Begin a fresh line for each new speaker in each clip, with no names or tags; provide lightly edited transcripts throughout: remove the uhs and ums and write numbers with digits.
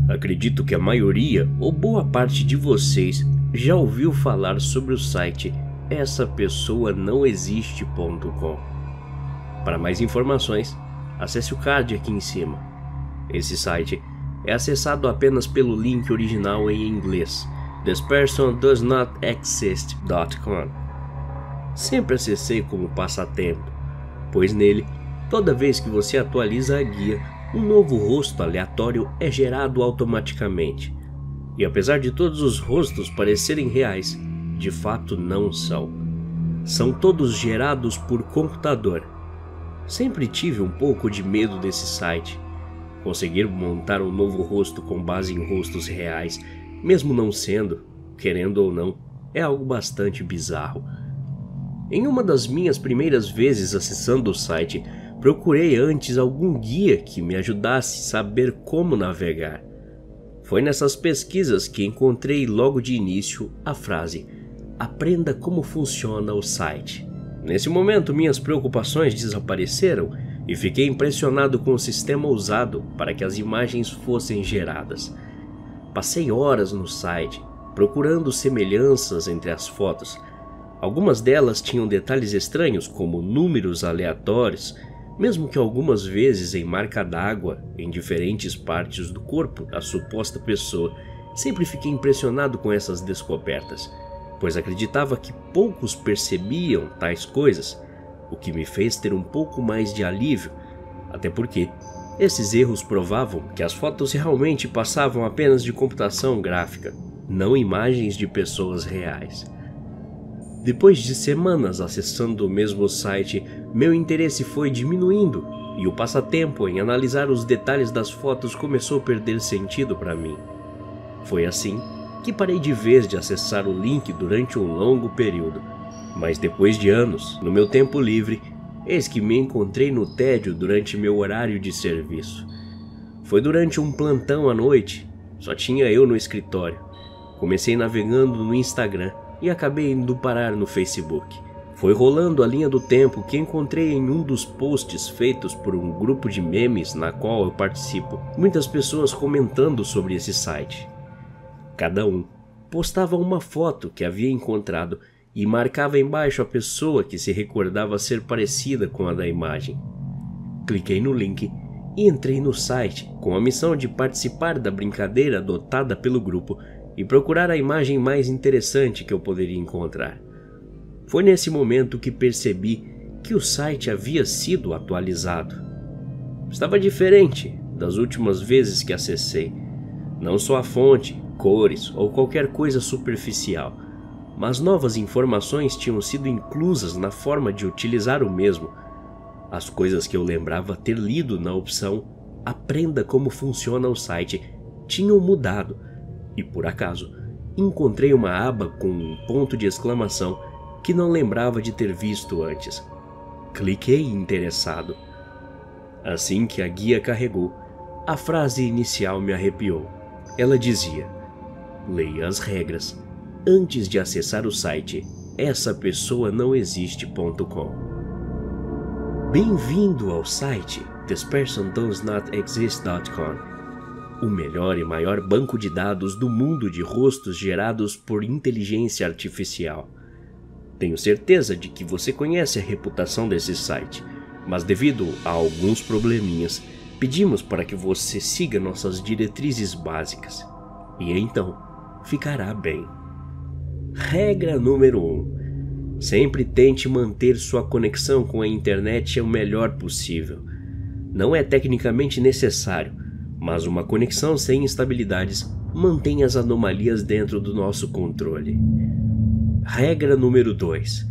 Acredito que a maioria ou boa parte de vocês já ouviu falar sobre o site essapessoanãoexiste.com. Para mais informações, acesse o card aqui em cima. Esse site é acessado apenas pelo link original em inglês, thispersondoesnotexist.com. Sempre acessei como passatempo, pois nele, toda vez que você atualiza a guia, um novo rosto aleatório é gerado automaticamente. E apesar de todos os rostos parecerem reais, de fato não são. São todos gerados por computador. Sempre tive um pouco de medo desse site. Conseguir montar um novo rosto com base em rostos reais, mesmo não sendo, querendo ou não, é algo bastante bizarro. Em uma das minhas primeiras vezes acessando o site, procurei antes algum guia que me ajudasse a saber como navegar. Foi nessas pesquisas que encontrei logo de início a frase "Aprenda como funciona o site". Nesse momento minhas preocupações desapareceram e fiquei impressionado com o sistema usado para que as imagens fossem geradas. Passei horas no site, procurando semelhanças entre as fotos. Algumas delas tinham detalhes estranhos, como números aleatórios, mesmo que algumas vezes em marca d'água em diferentes partes do corpo da suposta pessoa. Sempre fiquei impressionado com essas descobertas, pois acreditava que poucos percebiam tais coisas, o que me fez ter um pouco mais de alívio, até porque esses erros provavam que as fotos realmente passavam apenas de computação gráfica, não imagens de pessoas reais. Depois de semanas acessando o mesmo site, meu interesse foi diminuindo e o passatempo em analisar os detalhes das fotos começou a perder sentido para mim. Foi assim que parei de vez de acessar o link durante um longo período, mas depois de anos, no meu tempo livre, eis que me encontrei no tédio durante meu horário de serviço. Foi durante um plantão à noite, só tinha eu no escritório. Comecei navegando no Instagram e acabei indo parar no Facebook. Foi rolando a linha do tempo que encontrei em um dos posts feitos por um grupo de memes na qual eu participo, muitas pessoas comentando sobre esse site. Cada um postava uma foto que havia encontrado e marcava embaixo a pessoa que se recordava ser parecida com a da imagem. Cliquei no link e entrei no site com a missão de participar da brincadeira adotada pelo grupo e procurar a imagem mais interessante que eu poderia encontrar. Foi nesse momento que percebi que o site havia sido atualizado. Estava diferente das últimas vezes que acessei. Não só a fonte, cores ou qualquer coisa superficial, mas novas informações tinham sido inclusas na forma de utilizar o mesmo. As coisas que eu lembrava ter lido na opção "Aprenda como funciona o site" tinham mudado. E por acaso, encontrei uma aba com um ponto de exclamação que não lembrava de ter visto antes. Cliquei interessado. Assim que a guia carregou, a frase inicial me arrepiou. Ela dizia: "Leia as regras antes de acessar o site essapessoanãoexiste.com". Bem-vindo ao site thispersondoesnotexist.com. O melhor e maior banco de dados do mundo de rostos gerados por inteligência artificial. Tenho certeza de que você conhece a reputação desse site, mas devido a alguns probleminhas, pedimos para que você siga nossas diretrizes básicas. E então, ficará bem. Regra número 1. Sempre tente manter sua conexão com a internet o melhor possível. Não é tecnicamente necessário, mas uma conexão sem instabilidades mantém as anomalias dentro do nosso controle. Regra número 2.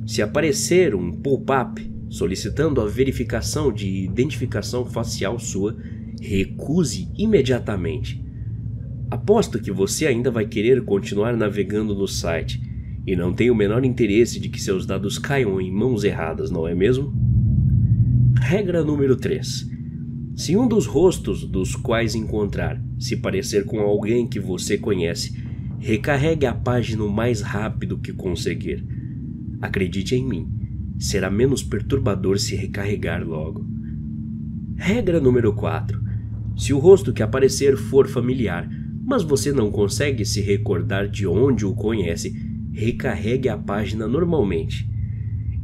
Se aparecer um pop-up solicitando a verificação de identificação facial sua, recuse imediatamente. Aposto que você ainda vai querer continuar navegando no site e não tem o menor interesse de que seus dados caiam em mãos erradas, não é mesmo? Regra número 3. Se um dos rostos dos quais encontrar se parecer com alguém que você conhece, recarregue a página o mais rápido que conseguir. Acredite em mim, será menos perturbador se recarregar logo. Regra número 4. Se o rosto que aparecer for familiar, mas você não consegue se recordar de onde o conhece, recarregue a página normalmente.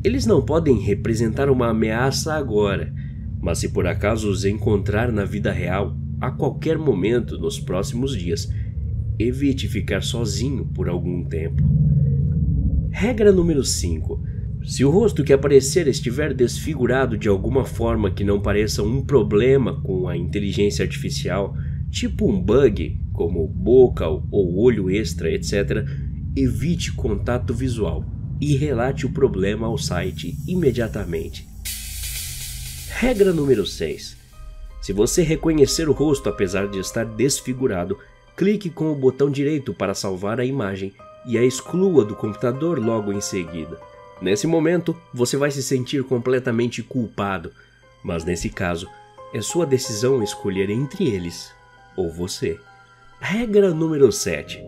Eles não podem representar uma ameaça agora, mas se por acaso os encontrar na vida real, a qualquer momento nos próximos dias, evite ficar sozinho por algum tempo. Regra número 5. Se o rosto que aparecer estiver desfigurado de alguma forma que não pareça um problema com a inteligência artificial, tipo um bug, como boca ou olho extra, etc., evite contato visual e relate o problema ao site imediatamente. Regra número 6. Se você reconhecer o rosto apesar de estar desfigurado, clique com o botão direito para salvar a imagem e a exclua do computador logo em seguida. Nesse momento, você vai se sentir completamente culpado, mas nesse caso, é sua decisão escolher entre eles ou você. Regra número 7.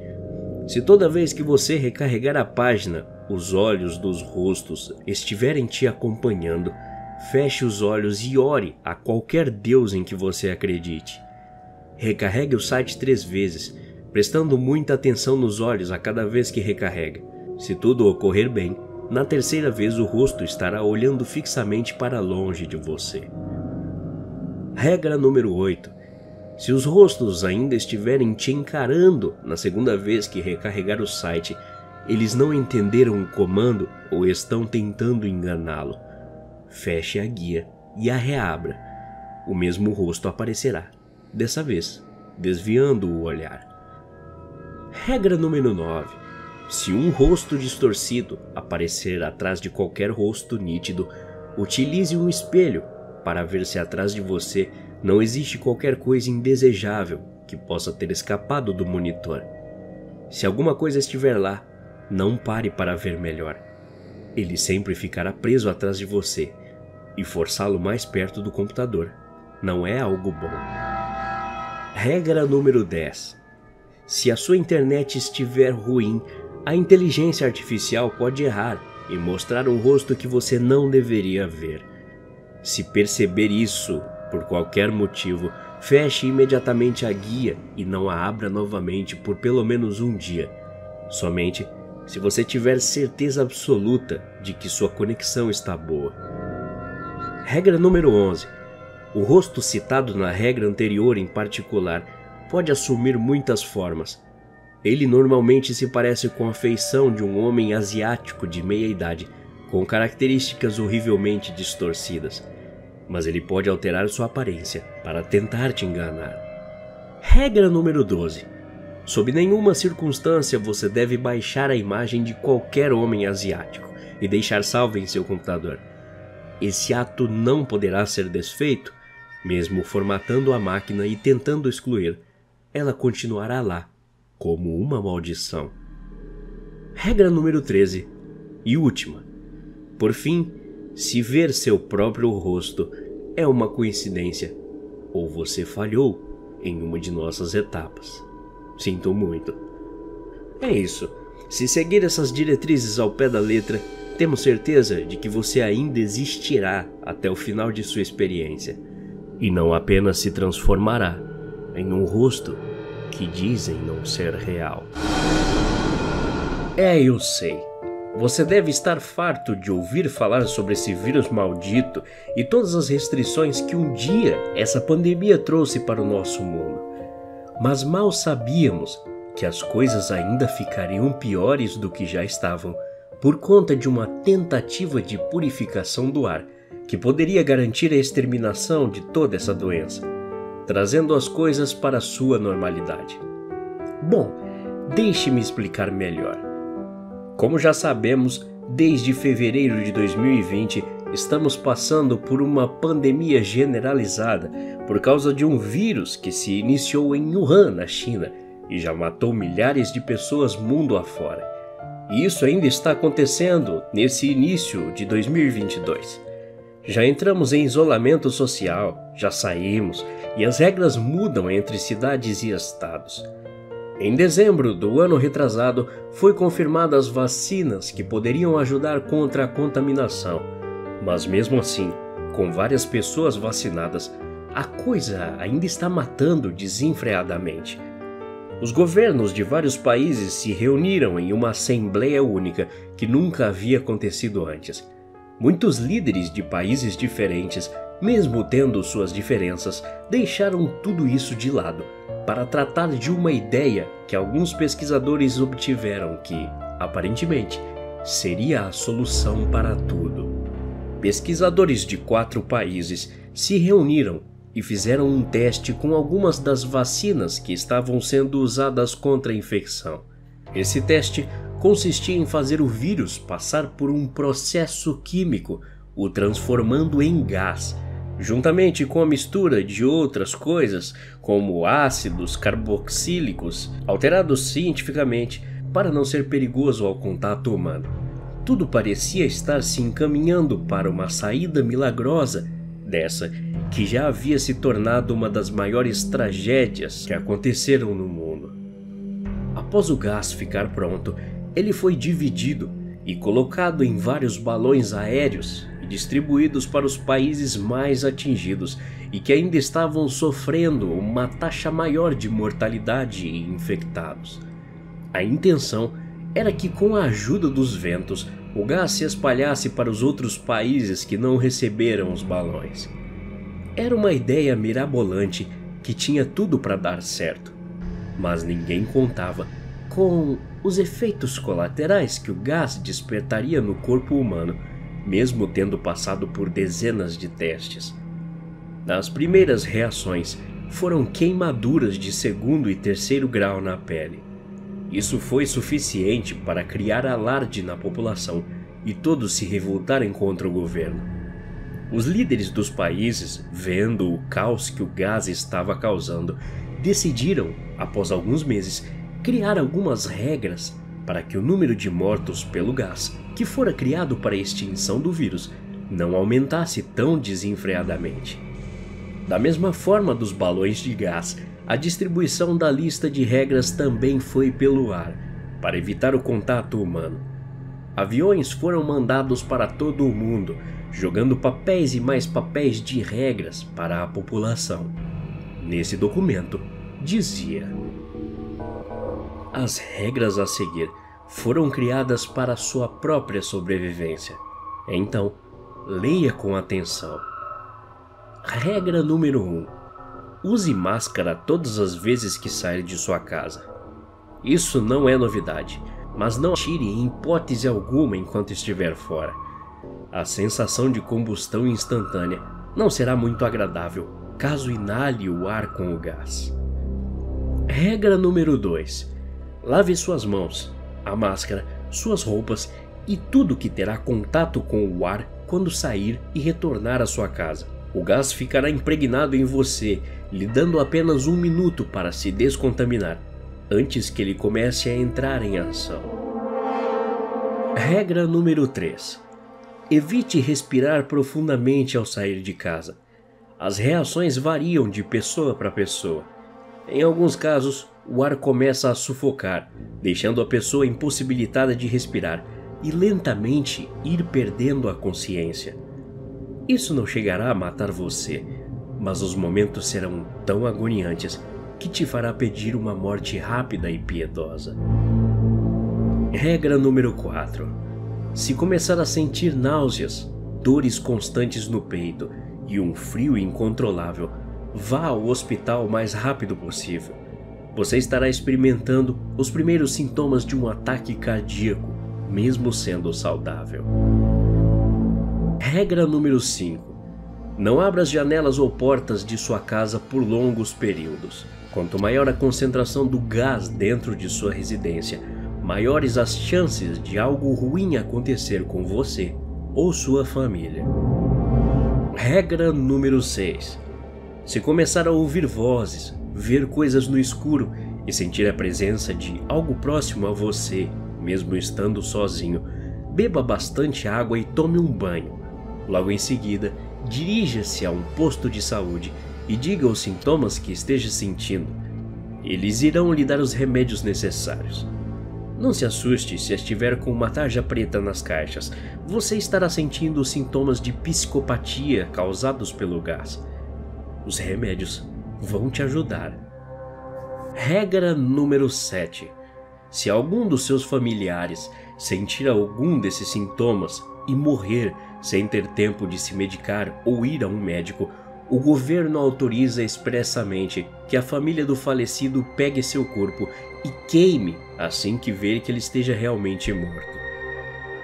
Se toda vez que você recarregar a página, os olhos dos rostos estiverem te acompanhando, feche os olhos e ore a qualquer deus em que você acredite. Recarregue o site 3 vezes, prestando muita atenção nos olhos a cada vez que recarrega. Se tudo ocorrer bem, na terceira vez o rosto estará olhando fixamente para longe de você. Regra número 8. Se os rostos ainda estiverem te encarando na segunda vez que recarregar o site, eles não entenderam o comando ou estão tentando enganá-lo. Feche a guia e a reabra. O mesmo rosto aparecerá, dessa vez, desviando o olhar. Regra número 9. Se um rosto distorcido aparecer atrás de qualquer rosto nítido, utilize um espelho para ver se atrás de você não existe qualquer coisa indesejável que possa ter escapado do monitor. Se alguma coisa estiver lá, não pare para ver melhor. Ele sempre ficará preso atrás de você, e forçá-lo mais perto do computador não é algo bom. Regra número 10. Se a sua internet estiver ruim, a inteligência artificial pode errar e mostrar um rosto que você não deveria ver. Se perceber isso por qualquer motivo, feche imediatamente a guia e não a abra novamente por pelo menos um dia. Somente se você tiver certeza absoluta de que sua conexão está boa. Regra número 11. O rosto citado na regra anterior em particular pode assumir muitas formas. Ele normalmente se parece com a feição de um homem asiático de meia idade, com características horrivelmente distorcidas. Mas ele pode alterar sua aparência para tentar te enganar. Regra número 12. Sob nenhuma circunstância você deve baixar a imagem de qualquer homem asiático e deixar salva em seu computador. Esse ato não poderá ser desfeito, mesmo formatando a máquina e tentando excluir. Ela continuará lá, como uma maldição. Regra número 13 e última. Por fim, se ver seu próprio rosto é uma coincidência, ou você falhou em uma de nossas etapas. Sinto muito. É isso. Se seguir essas diretrizes ao pé da letra, temos certeza de que você ainda existirá até o final de sua experiência, e não apenas se transformará em um rosto que dizem não ser real. Eu sei. Você deve estar farto de ouvir falar sobre esse vírus maldito e todas as restrições que um dia essa pandemia trouxe para o nosso mundo. Mas mal sabíamos que as coisas ainda ficariam piores do que já estavam por conta de uma tentativa de purificação do ar que poderia garantir a exterminação de toda essa doença, trazendo as coisas para sua normalidade. Bom, deixe-me explicar melhor. Como já sabemos, desde fevereiro de 2020, estamos passando por uma pandemia generalizada por causa de um vírus que se iniciou em Wuhan, na China, e já matou milhares de pessoas mundo afora. E isso ainda está acontecendo nesse início de 2022. Já entramos em isolamento social, já saímos, e as regras mudam entre cidades e estados. Em dezembro do ano retrasado, foi confirmadas vacinas que poderiam ajudar contra a contaminação. Mas mesmo assim, com várias pessoas vacinadas, a coisa ainda está matando desenfreadamente. Os governos de vários países se reuniram em uma assembleia única que nunca havia acontecido antes. Muitos líderes de países diferentes, mesmo tendo suas diferenças, deixaram tudo isso de lado para tratar de uma ideia que alguns pesquisadores obtiveram que, aparentemente, seria a solução para tudo. Pesquisadores de 4 países se reuniram e fizeram um teste com algumas das vacinas que estavam sendo usadas contra a infecção. Esse teste consistia em fazer o vírus passar por um processo químico, o transformando em gás, juntamente com a mistura de outras coisas, como ácidos carboxílicos, alterados cientificamente para não ser perigoso ao contato humano. Tudo parecia estar se encaminhando para uma saída milagrosa dessa que já havia se tornado uma das maiores tragédias que aconteceram no mundo. Após o gás ficar pronto, ele foi dividido e colocado em vários balões aéreos e distribuídos para os países mais atingidos e que ainda estavam sofrendo uma taxa maior de mortalidade e infectados. A intenção era que, com a ajuda dos ventos, o gás se espalhasse para os outros países que não receberam os balões. Era uma ideia mirabolante que tinha tudo para dar certo, mas ninguém contava com os efeitos colaterais que o gás despertaria no corpo humano, mesmo tendo passado por dezenas de testes. As primeiras reações foram queimaduras de 2º e 3º grau na pele. Isso foi suficiente para criar alarde na população e todos se revoltarem contra o governo. Os líderes dos países, vendo o caos que o gás estava causando, decidiram, após alguns meses, criar algumas regras para que o número de mortos pelo gás, que fora criado para a extinção do vírus, não aumentasse tão desenfreadamente. Da mesma forma dos balões de gás, a distribuição da lista de regras também foi pelo ar, para evitar o contato humano. Aviões foram mandados para todo o mundo, jogando papéis e mais papéis de regras para a população. Nesse documento, dizia: as regras a seguir foram criadas para sua própria sobrevivência. Então, leia com atenção. Regra número 1. Use máscara todas as vezes que sair de sua casa. Isso não é novidade, mas não tire em hipótese alguma enquanto estiver fora. A sensação de combustão instantânea não será muito agradável caso inale o ar com o gás. Regra número 2. Lave suas mãos, a máscara, suas roupas e tudo que terá contato com o ar quando sair e retornar à sua casa. O gás ficará impregnado em você, lhe dando apenas 1 minuto para se descontaminar, antes que ele comece a entrar em ação. Regra número 3. Evite respirar profundamente ao sair de casa. As reações variam de pessoa para pessoa. Em alguns casos, o ar começa a sufocar, deixando a pessoa impossibilitada de respirar e lentamente ir perdendo a consciência. Isso não chegará a matar você, mas os momentos serão tão agoniantes que te fará pedir uma morte rápida e piedosa. Regra número 4. Se começar a sentir náuseas, dores constantes no peito e um frio incontrolável, vá ao hospital o mais rápido possível. Você estará experimentando os primeiros sintomas de um ataque cardíaco, mesmo sendo saudável. Regra número 5. Não abra as janelas ou portas de sua casa por longos períodos. Quanto maior a concentração do gás dentro de sua residência, maiores as chances de algo ruim acontecer com você ou sua família. Regra número 6. Se começar a ouvir vozes, ver coisas no escuro e sentir a presença de algo próximo a você, mesmo estando sozinho, beba bastante água e tome um banho. Logo em seguida, dirija-se a um posto de saúde e diga os sintomas que esteja sentindo. Eles irão lhe dar os remédios necessários. Não se assuste se estiver com uma tarja preta nas caixas. Você estará sentindo os sintomas de psicopatia causados pelo gás. os remédios vão te ajudar. Regra número 7. Se algum dos seus familiares sentir algum desses sintomas e morrer sem ter tempo de se medicar ou ir a um médico, o governo autoriza expressamente que a família do falecido pegue seu corpo e queime assim que ver que ele esteja realmente morto.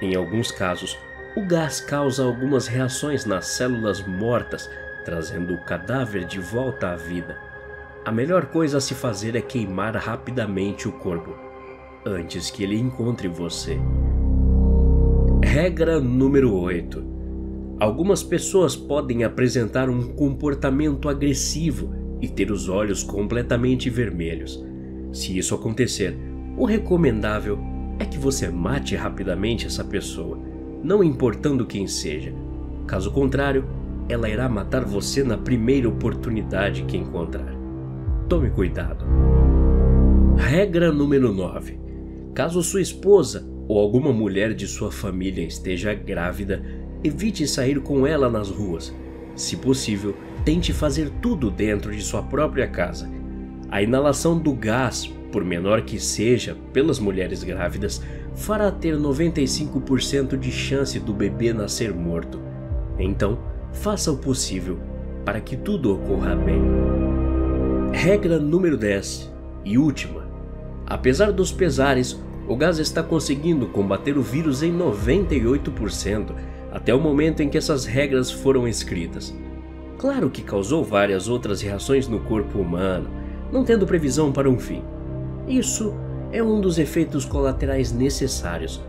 Em alguns casos, o gás causa algumas reações nas células mortas, trazendo o cadáver de volta à vida. A melhor coisa a se fazer é queimar rapidamente o corpo, antes que ele encontre você. Regra número 8. Algumas pessoas podem apresentar um comportamento agressivo e ter os olhos completamente vermelhos. Se isso acontecer, o recomendável é que você mate rapidamente essa pessoa, não importando quem seja. Caso contrário, ela irá matar você na primeira oportunidade que encontrar. Tome cuidado. Regra número 9. Caso sua esposa ou alguma mulher de sua família esteja grávida, evite sair com ela nas ruas. Se possível, tente fazer tudo dentro de sua própria casa. A inalação do gás, por menor que seja, pelas mulheres grávidas, fará ter 95% de chance do bebê nascer morto. Então, faça o possível para que tudo ocorra bem. Regra número 10 e última. Apesar dos pesares, o gás está conseguindo combater o vírus em 98%, até o momento em que essas regras foram escritas. Claro que causou várias outras reações no corpo humano, não tendo previsão para um fim. Isso é um dos efeitos colaterais necessários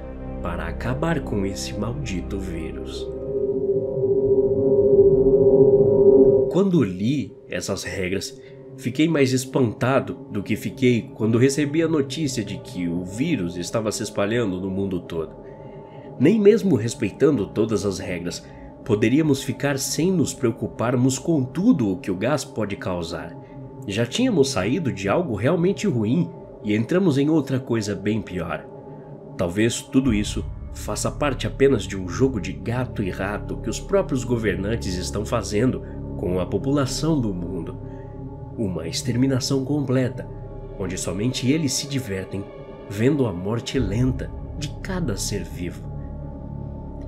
para acabar com esse maldito vírus. Quando li essas regras, fiquei mais espantado do que fiquei quando recebi a notícia de que o vírus estava se espalhando no mundo todo. Nem mesmo respeitando todas as regras, poderíamos ficar sem nos preocuparmos com tudo o que o gás pode causar. Já tínhamos saído de algo realmente ruim e entramos em outra coisa bem pior. Talvez tudo isso faça parte apenas de um jogo de gato e rato que os próprios governantes estão fazendo com a população do mundo. Uma exterminação completa, onde somente eles se divertem vendo a morte lenta de cada ser vivo.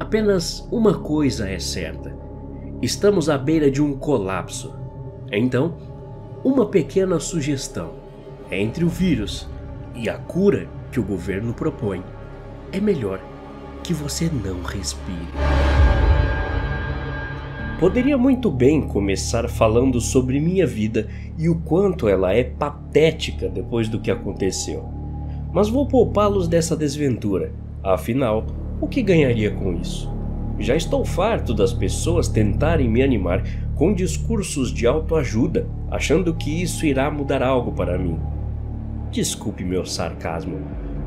Apenas uma coisa é certa: estamos à beira de um colapso. Então, uma pequena sugestão: entre o vírus e a cura que o governo propõe, é melhor que você não respire. Poderia muito bem começar falando sobre minha vida e o quanto ela é patética depois do que aconteceu. Mas vou poupá-los dessa desventura. Afinal, o que ganharia com isso? Já estou farto das pessoas tentarem me animar com discursos de autoajuda, achando que isso irá mudar algo para mim. Desculpe meu sarcasmo,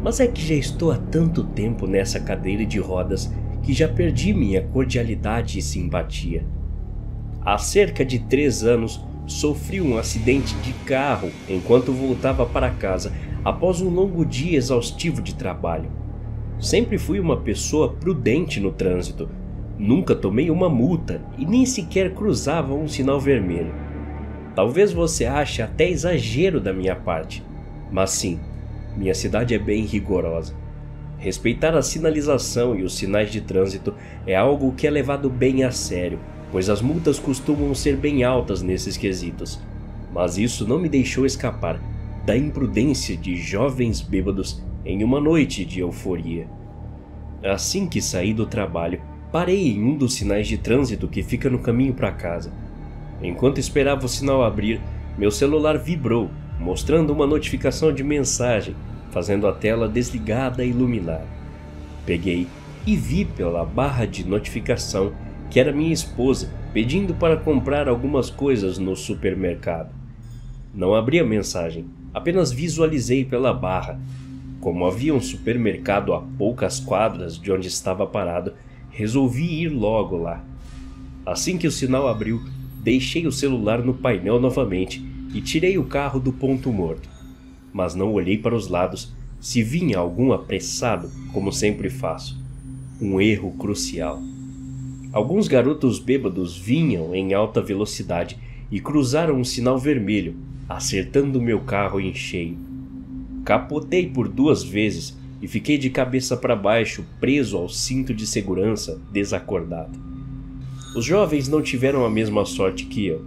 mas é que já estou há tanto tempo nessa cadeira de rodas que já perdi minha cordialidade e simpatia. Há cerca de 3 anos, sofri um acidente de carro enquanto voltava para casa após um longo dia exaustivo de trabalho. Sempre fui uma pessoa prudente no trânsito, nunca tomei uma multa e nem sequer cruzava um sinal vermelho. Talvez você ache até exagero da minha parte, mas sim, minha cidade é bem rigorosa. Respeitar a sinalização e os sinais de trânsito é algo que é levado bem a sério, pois as multas costumam ser bem altas nesses quesitos. Mas isso não me deixou escapar da imprudência de jovens bêbados em uma noite de euforia. Assim que saí do trabalho, parei em um dos sinais de trânsito que fica no caminho para casa. Enquanto esperava o sinal abrir, meu celular vibrou, mostrando uma notificação de mensagem, fazendo a tela desligada iluminar. Peguei e vi pela barra de notificação que era minha esposa pedindo para comprar algumas coisas no supermercado. Não abri a mensagem, apenas visualizei pela barra. Como havia um supermercado a poucas quadras de onde estava parado, resolvi ir logo lá. Assim que o sinal abriu, deixei o celular no painel novamente e tirei o carro do ponto morto. Mas não olhei para os lados se vinha algum apressado, como sempre faço. Um erro crucial. Alguns garotos bêbados vinham em alta velocidade e cruzaram um sinal vermelho, acertando meu carro em cheio. Capotei por 2 vezes e fiquei de cabeça para baixo, preso ao cinto de segurança, desacordado. Os jovens não tiveram a mesma sorte que eu.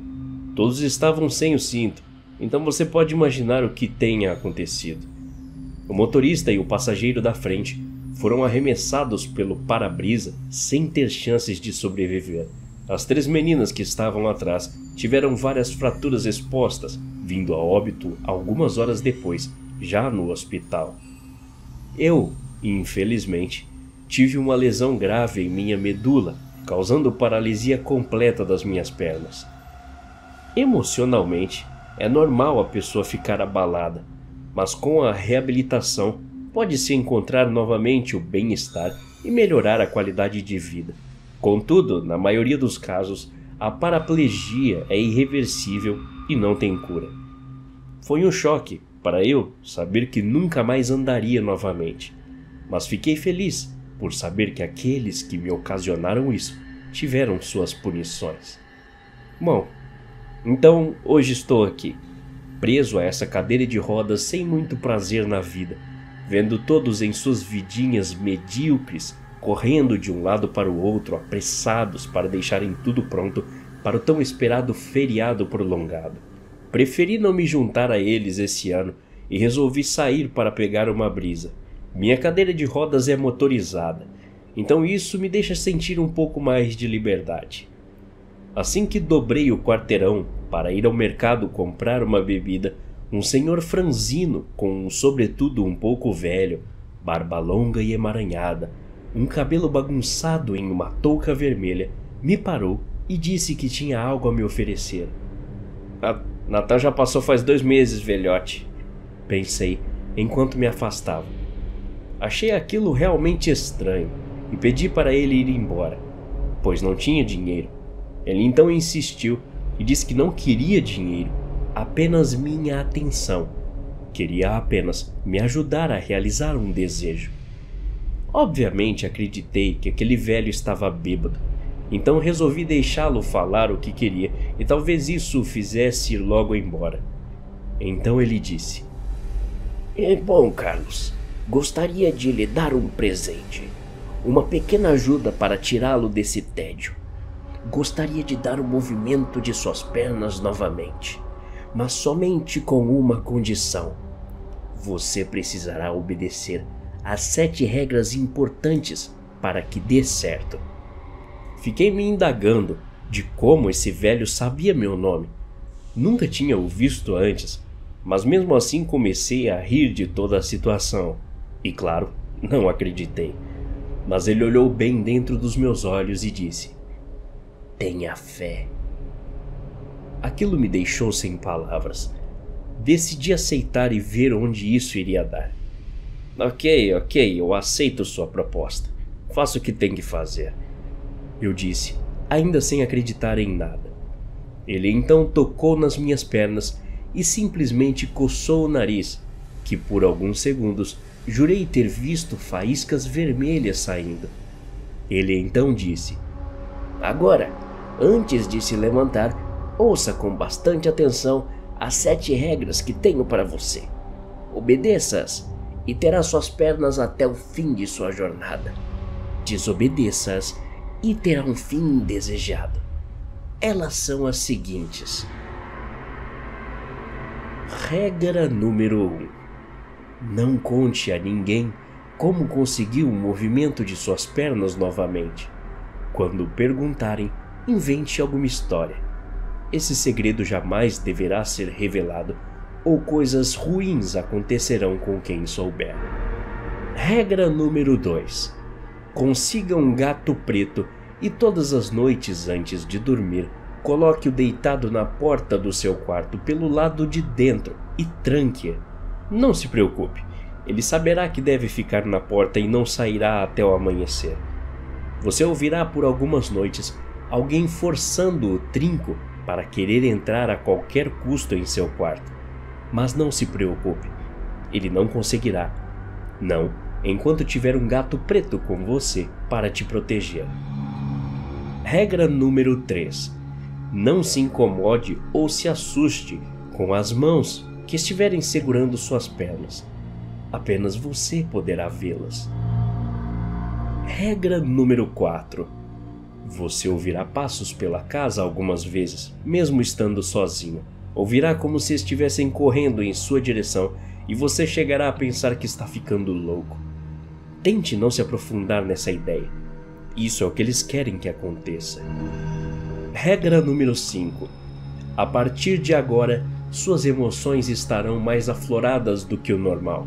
Todos estavam sem o cinto, então você pode imaginar o que tenha acontecido. O motorista e o passageiro da frente foram arremessados pelo para-brisa sem ter chances de sobreviver. As 3 meninas que estavam atrás tiveram várias fraturas expostas, vindo a óbito algumas horas depois, já no hospital. Eu, infelizmente, tive uma lesão grave em minha medula, causando paralisia completa das minhas pernas. Emocionalmente, é normal a pessoa ficar abalada, mas com a reabilitação pode-se encontrar novamente o bem-estar e melhorar a qualidade de vida. Contudo, na maioria dos casos, a paraplegia é irreversível e não tem cura. Foi um choque para eu saber que nunca mais andaria novamente, mas fiquei feliz por saber que aqueles que me ocasionaram isso tiveram suas punições. Bom, então hoje estou aqui, preso a essa cadeira de rodas sem muito prazer na vida, vendo todos em suas vidinhas medíocres, correndo de um lado para o outro, apressados para deixarem tudo pronto para o tão esperado feriado prolongado. Preferi não me juntar a eles esse ano e resolvi sair para pegar uma brisa. Minha cadeira de rodas é motorizada, então isso me deixa sentir um pouco mais de liberdade. Assim que dobrei o quarteirão para ir ao mercado comprar uma bebida, um senhor franzino com um sobretudo um pouco velho, barba longa e emaranhada, um cabelo bagunçado em uma touca vermelha, me parou e disse que tinha algo a me oferecer. Natal já passou faz 2 meses, velhote, pensei enquanto me afastava. Achei aquilo realmente estranho e pedi para ele ir embora, pois não tinha dinheiro. Ele então insistiu e disse que não queria dinheiro, apenas minha atenção. Queria apenas me ajudar a realizar um desejo. Obviamente acreditei que aquele velho estava bêbado, então resolvi deixá-lo falar o que queria e talvez isso o fizesse ir logo embora. Então ele disse: Bom, Carlos, gostaria de lhe dar um presente, uma pequena ajuda para tirá-lo desse tédio. Gostaria de dar o movimento de suas pernas novamente, mas somente com uma condição. Você precisará obedecer às 7 regras importantes para que dê certo. Fiquei me indagando de como esse velho sabia meu nome. Nunca tinha o visto antes, mas mesmo assim comecei a rir de toda a situação. E claro, não acreditei. Mas ele olhou bem dentro dos meus olhos e disse: Tenha fé. Aquilo me deixou sem palavras. Decidi aceitar e ver onde isso iria dar. Ok, eu aceito sua proposta. Faça o que tem que fazer, eu disse, ainda sem acreditar em nada. Ele então tocou nas minhas pernas e simplesmente coçou o nariz, que por alguns segundos jurei ter visto faíscas vermelhas saindo. Ele então disse: Agora, antes de se levantar, ouça com bastante atenção as 7 regras que tenho para você. Obedeça-as e terá suas pernas até o fim de sua jornada. Desobedeça-as e terá um fim indesejado. Elas são as seguintes. Regra número 1. Não conte a ninguém como conseguiu o movimento de suas pernas novamente. Quando perguntarem, invente alguma história. Esse segredo jamais deverá ser revelado, ou coisas ruins acontecerão com quem souber. Regra número 2. Consiga um gato preto e todas as noites antes de dormir, coloque-o deitado na porta do seu quarto pelo lado de dentro e tranque-a. Não se preocupe, ele saberá que deve ficar na porta e não sairá até o amanhecer. Você ouvirá por algumas noites alguém forçando o trinco para querer entrar a qualquer custo em seu quarto. Mas não se preocupe, ele não conseguirá. Não, enquanto tiver um gato preto com você para te proteger. Regra número 3. Não se incomode ou se assuste com as mãos que estiverem segurando suas pernas. Apenas você poderá vê-las. Regra número 4. Você ouvirá passos pela casa algumas vezes, mesmo estando sozinho. Ouvirá como se estivessem correndo em sua direção e você chegará a pensar que está ficando louco. Tente não se aprofundar nessa ideia. Isso é o que eles querem que aconteça. Regra número 5. A partir de agora, suas emoções estarão mais afloradas do que o normal.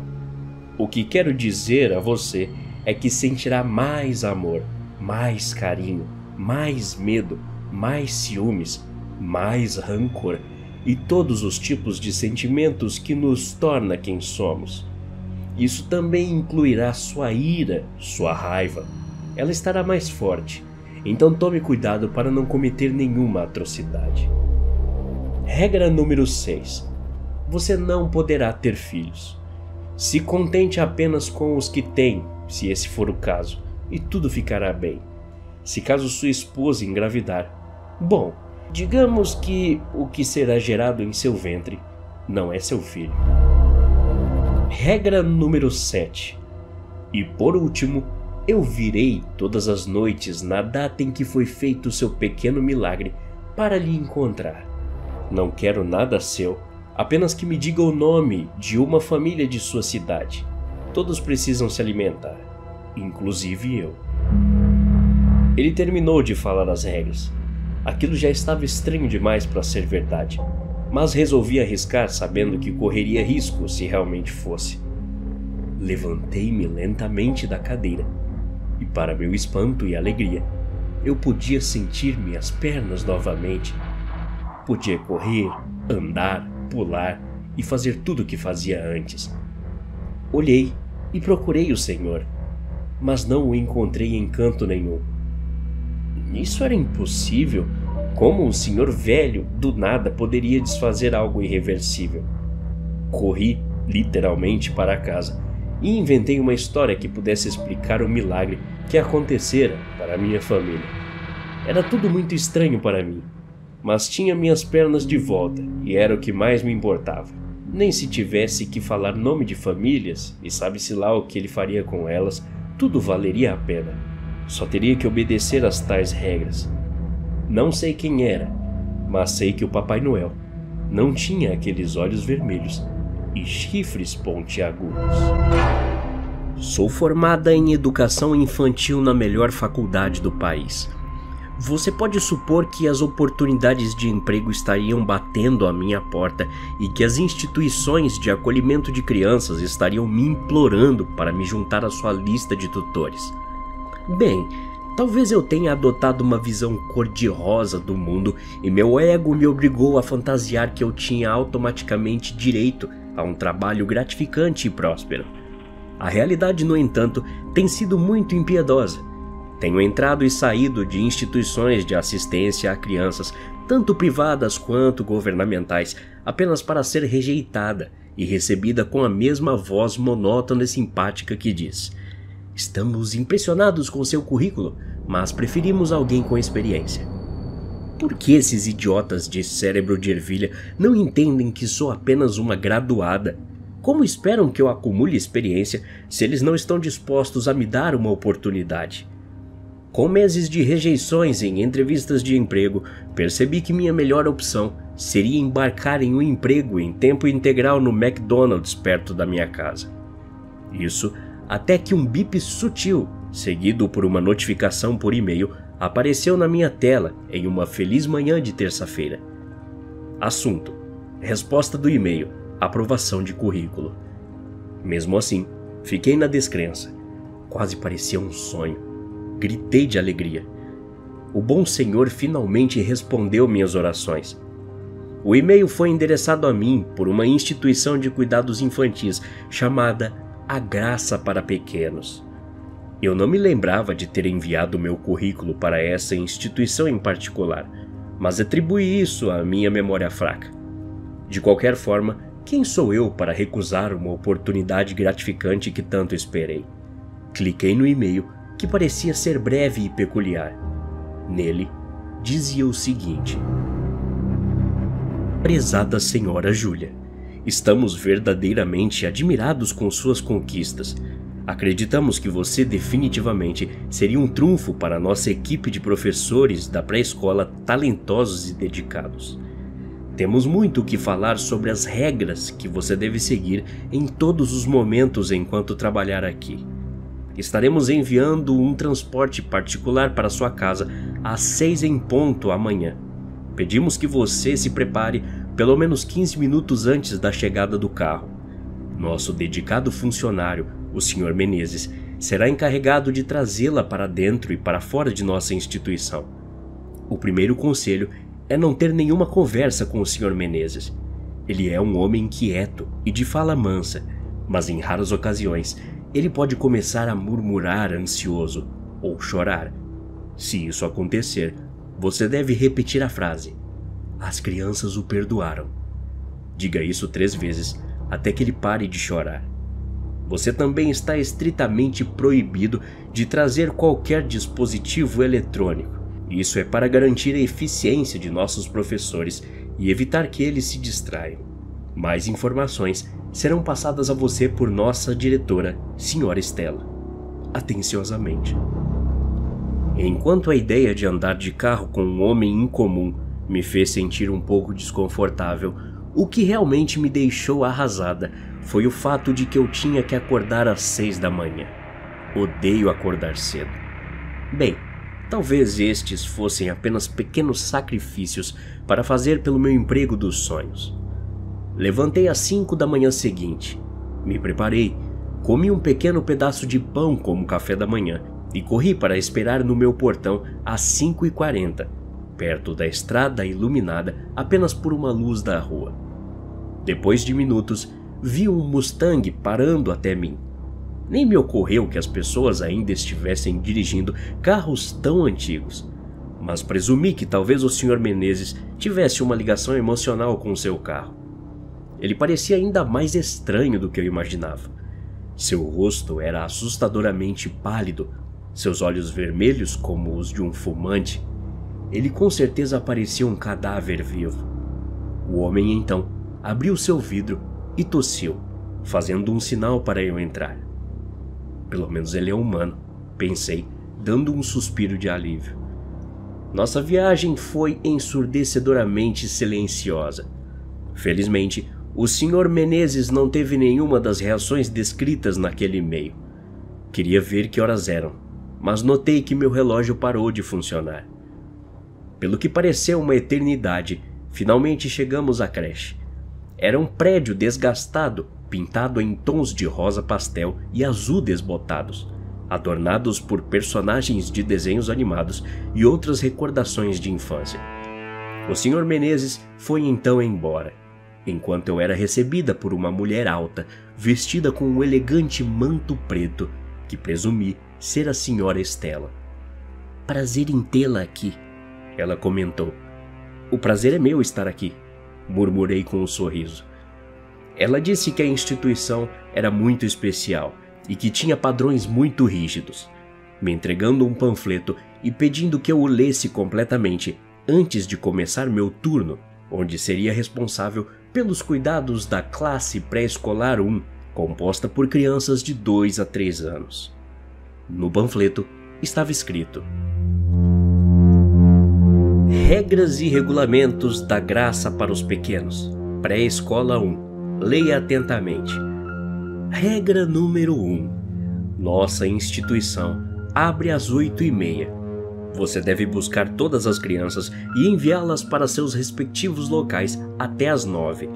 O que quero dizer a você é que sentirá mais amor, mais carinho, mais medo, mais ciúmes, mais rancor e todos os tipos de sentimentos que nos torna quem somos. Isso também incluirá sua ira, sua raiva. Ela estará mais forte, então tome cuidado para não cometer nenhuma atrocidade. Regra número 6. Você não poderá ter filhos. Se contente apenas com os que tem, se esse for o caso, e tudo ficará bem. Se caso sua esposa engravidar, bom, digamos que o que será gerado em seu ventre não é seu filho. Regra número 7. E por último, eu virei todas as noites na data em que foi feito o seu pequeno milagre para lhe encontrar. Não quero nada seu, apenas que me diga o nome de uma família de sua cidade. Todos precisam se alimentar, inclusive eu. Ele terminou de falar as regras. Aquilo já estava estranho demais para ser verdade, mas resolvi arriscar sabendo que correria risco se realmente fosse. Levantei-me lentamente da cadeira e, para meu espanto e alegria, eu podia sentir minhas pernas novamente. Podia correr, andar, pular e fazer tudo o que fazia antes. Olhei e procurei o Senhor, mas não o encontrei em canto nenhum. Isso era impossível. Como um senhor velho, do nada, poderia desfazer algo irreversível? Corri, literalmente, para casa e inventei uma história que pudesse explicar o milagre que acontecera para minha família. Era tudo muito estranho para mim, mas tinha minhas pernas de volta e era o que mais me importava. Nem se tivesse que falar nome de famílias, e sabe-se lá o que ele faria com elas, tudo valeria a pena. Só teria que obedecer às tais regras. Não sei quem era, mas sei que o Papai Noel não tinha aqueles olhos vermelhos e chifres pontiagudos. Sou formada em educação infantil na melhor faculdade do país. Você pode supor que as oportunidades de emprego estariam batendo à minha porta e que as instituições de acolhimento de crianças estariam me implorando para me juntar à sua lista de tutores. Bem, talvez eu tenha adotado uma visão cor-de-rosa do mundo e meu ego me obrigou a fantasiar que eu tinha automaticamente direito a um trabalho gratificante e próspero. A realidade, no entanto, tem sido muito impiedosa. Tenho entrado e saído de instituições de assistência a crianças, tanto privadas quanto governamentais, apenas para ser rejeitada e recebida com a mesma voz monótona e simpática que diz: "Estamos impressionados com seu currículo, mas preferimos alguém com experiência." Por que esses idiotas de cérebro de ervilha não entendem que sou apenas uma graduada? Como esperam que eu acumule experiência se eles não estão dispostos a me dar uma oportunidade? Com meses de rejeições em entrevistas de emprego, percebi que minha melhor opção seria embarcar em um emprego em tempo integral no McDonald's perto da minha casa. Isso até que um bip sutil, seguido por uma notificação por e-mail, apareceu na minha tela em uma feliz manhã de terça-feira. Assunto: resposta do e-mail, aprovação de currículo. Mesmo assim, fiquei na descrença. Quase parecia um sonho. Gritei de alegria. O bom Senhor finalmente respondeu minhas orações. O e-mail foi endereçado a mim por uma instituição de cuidados infantis chamada A Graça para Pequenos. Eu não me lembrava de ter enviado meu currículo para essa instituição em particular, mas atribuí isso à minha memória fraca. De qualquer forma, quem sou eu para recusar uma oportunidade gratificante que tanto esperei? Cliquei no e-mail, que parecia ser breve e peculiar. Nele, dizia o seguinte: Prezada senhora Júlia, estamos verdadeiramente admirados com suas conquistas. Acreditamos que você definitivamente seria um trunfo para a nossa equipe de professores da pré-escola talentosos e dedicados. Temos muito o que falar sobre as regras que você deve seguir em todos os momentos enquanto trabalhar aqui. Estaremos enviando um transporte particular para sua casa às 6 em ponto amanhã. Pedimos que você se prepare pelo menos 15 minutos antes da chegada do carro. Nosso dedicado funcionário, o Sr. Menezes, será encarregado de trazê-la para dentro e para fora de nossa instituição. O primeiro conselho é não ter nenhuma conversa com o Sr. Menezes. Ele é um homem inquieto e de fala mansa, mas em raras ocasiões ele pode começar a murmurar ansioso ou chorar. Se isso acontecer, você deve repetir a frase: "As crianças o perdoaram". Diga isso 3 vezes até que ele pare de chorar. Você também está estritamente proibido de trazer qualquer dispositivo eletrônico. Isso é para garantir a eficiência de nossos professores e evitar que eles se distraiam. Mais informações serão passadas a você por nossa diretora, Sra. Estela. Atenciosamente. Enquanto a ideia de andar de carro com um homem incomum me fez sentir um pouco desconfortável, o que realmente me deixou arrasada foi o fato de que eu tinha que acordar às 6 da manhã. Odeio acordar cedo. Bem, talvez estes fossem apenas pequenos sacrifícios para fazer pelo meu emprego dos sonhos. Levantei às 5 da manhã seguinte, me preparei, comi um pequeno pedaço de pão como café da manhã e corri para esperar no meu portão às 5h40, perto da estrada iluminada apenas por uma luz da rua. Depois de minutos, vi um Mustang parando até mim. Nem me ocorreu que as pessoas ainda estivessem dirigindo carros tão antigos, mas presumi que talvez o Sr. Menezes tivesse uma ligação emocional com seu carro. Ele parecia ainda mais estranho do que eu imaginava. Seu rosto era assustadoramente pálido, seus olhos vermelhos como os de um fumante. Ele com certeza parecia um cadáver vivo. O homem então abriu seu vidro e tossiu, fazendo um sinal para eu entrar. Pelo menos ele é humano, pensei, dando um suspiro de alívio. Nossa viagem foi ensurdecedoramente silenciosa. Felizmente, o Sr. Menezes não teve nenhuma das reações descritas naquele e-mail. Queria ver que horas eram, mas notei que meu relógio parou de funcionar. Pelo que pareceu uma eternidade, finalmente chegamos à creche. Era um prédio desgastado, pintado em tons de rosa pastel e azul desbotados, adornados por personagens de desenhos animados e outras recordações de infância. O Sr. Menezes foi então embora, enquanto eu era recebida por uma mulher alta, vestida com um elegante manto preto, que presumi ser a Sra. Estela. "Prazer em tê-la aqui", ela comentou. "O prazer é meu estar aqui", murmurei com um sorriso. Ela disse que a instituição era muito especial e que tinha padrões muito rígidos, me entregando um panfleto e pedindo que eu o lesse completamente antes de começar meu turno, onde seria responsável pelos cuidados da classe pré-escolar 1, composta por crianças de 2 a 3 anos. No panfleto estava escrito: Regras e regulamentos da graça para os pequenos. Pré-escola 1. Leia atentamente. Regra número 1. Nossa instituição abre às 8h30. Você deve buscar todas as crianças e enviá-las para seus respectivos locais até às 9.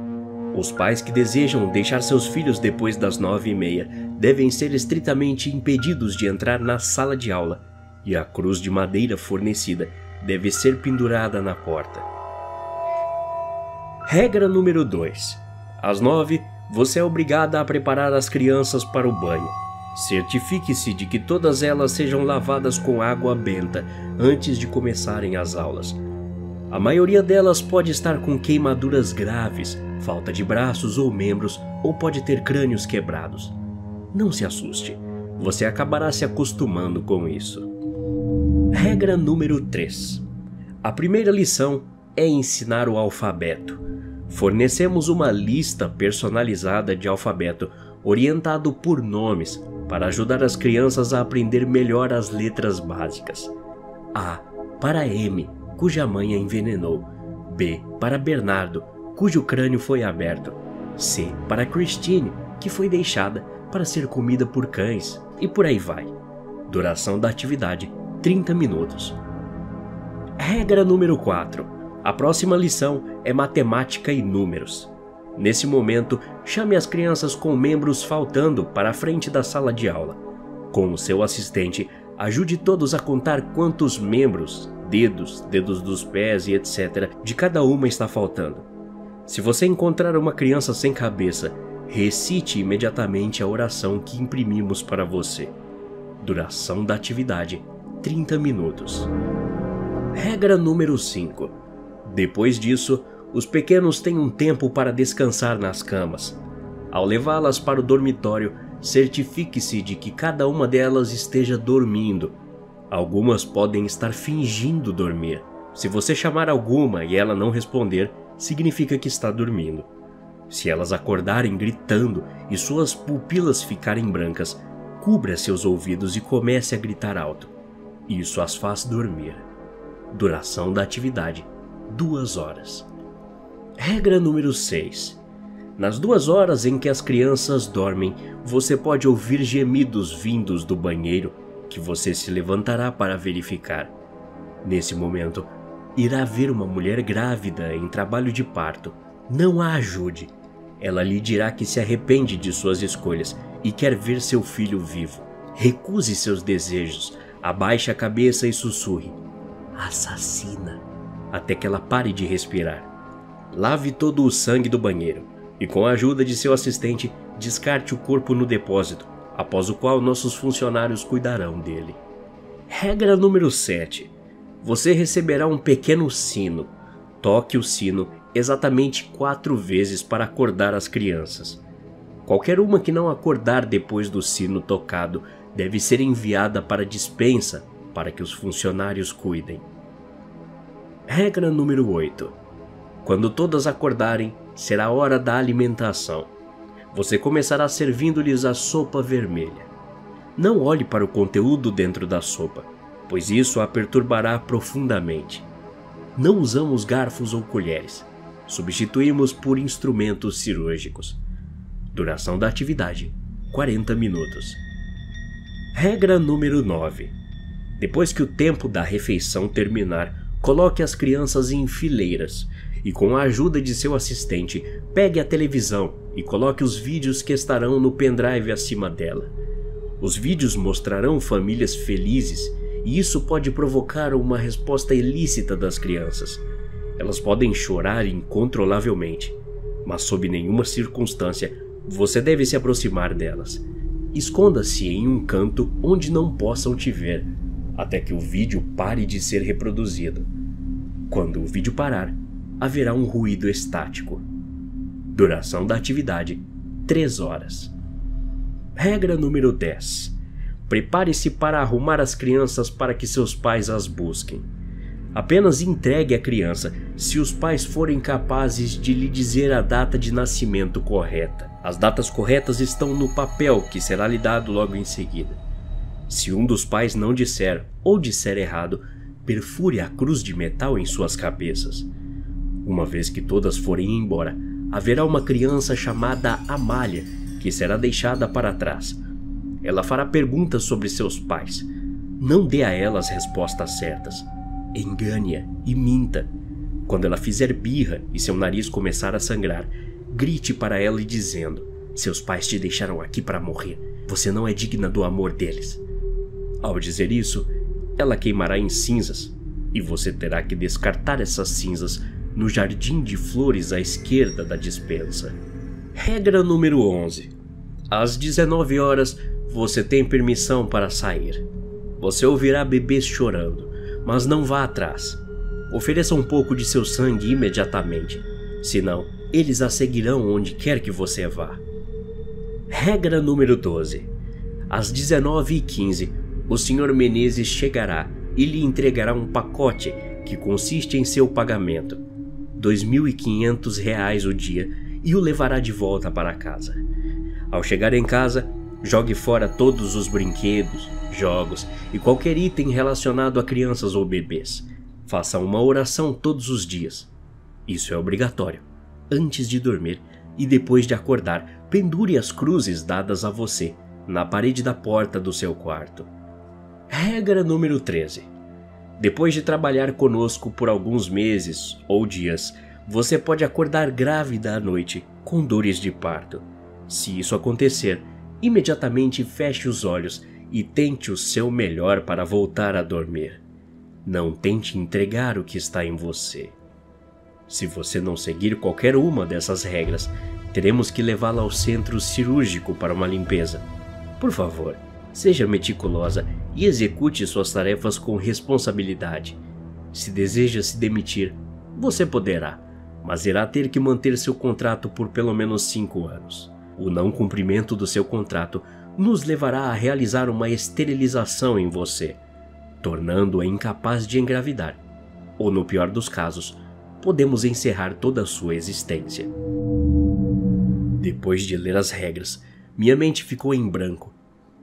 Os pais que desejam deixar seus filhos depois das 9h30 devem ser estritamente impedidos de entrar na sala de aula, e a cruz de madeira fornecida deve ser pendurada na porta. Regra número 2. Às 9, você é obrigada a preparar as crianças para o banho. Certifique-se de que todas elas sejam lavadas com água benta antes de começarem as aulas. A maioria delas pode estar com queimaduras graves, falta de braços ou membros, ou pode ter crânios quebrados. Não se assuste, você acabará se acostumando com isso. Regra número 3. A primeira lição é ensinar o alfabeto. Fornecemos uma lista personalizada de alfabeto orientado por nomes para ajudar as crianças a aprender melhor as letras básicas. A para M, cuja mãe a envenenou. B para Bernardo, cujo crânio foi aberto. C para Christine, que foi deixada para ser comida por cães. E por aí vai. Duração da atividade: 30 minutos. Regra número 4. A próxima lição é matemática e números. Nesse momento, chame as crianças com membros faltando para a frente da sala de aula. Com o seu assistente, ajude todos a contar quantos membros, dedos dos pés e etc. de cada uma está faltando. Se você encontrar uma criança sem cabeça, recite imediatamente a oração que imprimimos para você. Duração da atividade: 30 minutos. Regra número 5. Depois disso, os pequenos têm um tempo para descansar nas camas. Ao levá-las para o dormitório, certifique-se de que cada uma delas esteja dormindo. Algumas podem estar fingindo dormir. Se você chamar alguma e ela não responder, significa que está dormindo. Se elas acordarem gritando e suas pupilas ficarem brancas, cubra seus ouvidos e comece a gritar alto. Isso as faz dormir. Duração da atividade: 2 horas. Regra número 6. Nas 2 horas em que as crianças dormem, você pode ouvir gemidos vindos do banheiro, que você se levantará para verificar. Nesse momento, irá ver uma mulher grávida em trabalho de parto. Não a ajude. Ela lhe dirá que se arrepende de suas escolhas e quer ver seu filho vivo. Recuse seus desejos, abaixe a cabeça e sussurre: assassina, até que ela pare de respirar. Lave todo o sangue do banheiro e, com a ajuda de seu assistente, descarte o corpo no depósito, após o qual nossos funcionários cuidarão dele. Regra número 7. Você receberá um pequeno sino. Toque o sino exatamente 4 vezes para acordar as crianças. Qualquer uma que não acordar depois do sino tocado deve ser enviada para a despensa para que os funcionários cuidem. Regra número 8. Quando todas acordarem, será hora da alimentação. Você começará servindo-lhes a sopa vermelha. Não olhe para o conteúdo dentro da sopa, pois isso a perturbará profundamente. Não usamos garfos ou colheres. Substituímos por instrumentos cirúrgicos. Duração da atividade: 40 minutos. Regra número 9. Depois que o tempo da refeição terminar, coloque as crianças em fileiras e, com a ajuda de seu assistente, pegue a televisão e coloque os vídeos que estarão no pendrive acima dela. Os vídeos mostrarão famílias felizes e isso pode provocar uma resposta ilícita das crianças. Elas podem chorar incontrolavelmente, mas sob nenhuma circunstância você deve se aproximar delas. Esconda-se em um canto onde não possam te ver, até que o vídeo pare de ser reproduzido. Quando o vídeo parar, haverá um ruído estático. Duração da atividade: 3 horas. Regra número 10. Prepare-se para arrumar as crianças para que seus pais as busquem. Apenas entregue a criança se os pais forem capazes de lhe dizer a data de nascimento correta. As datas corretas estão no papel que será lhe dado logo em seguida. Se um dos pais não disser ou disser errado, perfure a cruz de metal em suas cabeças. Uma vez que todas forem embora, haverá uma criança chamada Amália que será deixada para trás. Ela fará perguntas sobre seus pais. Não dê a ela as respostas certas. Engane-a e minta. Quando ela fizer birra e seu nariz começar a sangrar, grite para ela dizendo: seus pais te deixaram aqui para morrer. Você não é digna do amor deles. Ao dizer isso, ela queimará em cinzas e você terá que descartar essas cinzas no jardim de flores à esquerda da despensa. Regra número 11. Às 19 horas, você tem permissão para sair. Você ouvirá bebês chorando, mas não vá atrás. Ofereça um pouco de seu sangue imediatamente, senão eles a seguirão onde quer que você vá. Regra número 12. Às 19h15, o Sr. Menezes chegará e lhe entregará um pacote que consiste em seu pagamento. R$ 2.500 o dia e o levará de volta para casa. Ao chegar em casa, jogue fora todos os brinquedos, jogos e qualquer item relacionado a crianças ou bebês. Faça uma oração todos os dias. Isso é obrigatório. Antes de dormir e depois de acordar, pendure as cruzes dadas a você na parede da porta do seu quarto. Regra número 13. Depois de trabalhar conosco por alguns meses ou dias, você pode acordar grávida à noite com dores de parto. Se isso acontecer, imediatamente feche os olhos e tente o seu melhor para voltar a dormir. Não tente entregar o que está em você. Se você não seguir qualquer uma dessas regras, teremos que levá-la ao centro cirúrgico para uma limpeza. Por favor, seja meticulosa e execute suas tarefas com responsabilidade. Se deseja se demitir, você poderá, mas irá ter que manter seu contrato por pelo menos 5 anos. O não cumprimento do seu contrato nos levará a realizar uma esterilização em você, tornando-a incapaz de engravidar. Ou, no pior dos casos, podemos encerrar toda a sua existência. Depois de ler as regras, minha mente ficou em branco.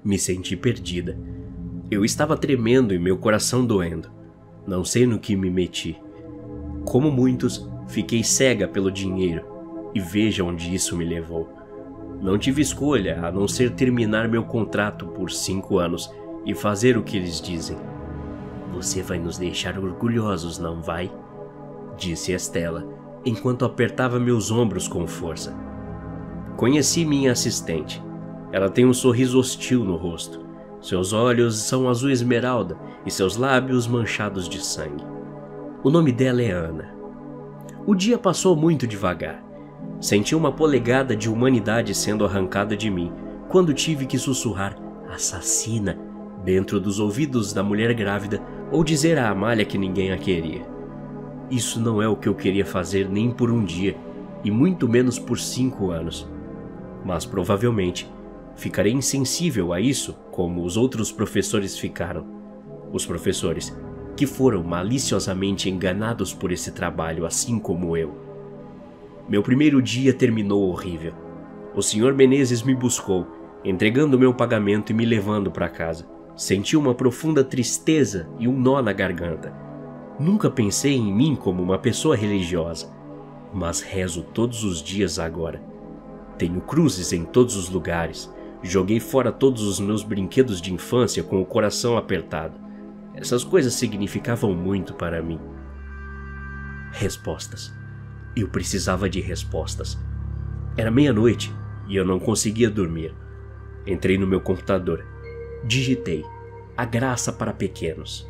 Me senti perdida. Eu estava tremendo e meu coração doendo. Não sei no que me meti. Como muitos, fiquei cega pelo dinheiro e veja onde isso me levou. Não tive escolha a não ser terminar meu contrato por 5 anos e fazer o que eles dizem. Você vai nos deixar orgulhosos, não vai? Disse Estela, enquanto apertava meus ombros com força. Conheci minha assistente. Ela tem um sorriso hostil no rosto. Seus olhos são azul esmeralda e seus lábios manchados de sangue. O nome dela é Ana. O dia passou muito devagar. Senti uma polegada de humanidade sendo arrancada de mim quando tive que sussurrar "assassina" dentro dos ouvidos da mulher grávida ou dizer à Amália que ninguém a queria. Isso não é o que eu queria fazer nem por um dia e muito menos por 5 anos. Mas provavelmente ficarei insensível a isso como os outros professores ficaram. Os professores que foram maliciosamente enganados por esse trabalho assim como eu. Meu primeiro dia terminou horrível. O Sr. Menezes me buscou, entregando meu pagamento e me levando para casa. Senti uma profunda tristeza e um nó na garganta. Nunca pensei em mim como uma pessoa religiosa, mas rezo todos os dias agora. Tenho cruzes em todos os lugares. Joguei fora todos os meus brinquedos de infância com o coração apertado. Essas coisas significavam muito para mim. Respostas. Eu precisava de respostas. Era meia-noite e eu não conseguia dormir. Entrei no meu computador. Digitei "A Graça para Pequenos".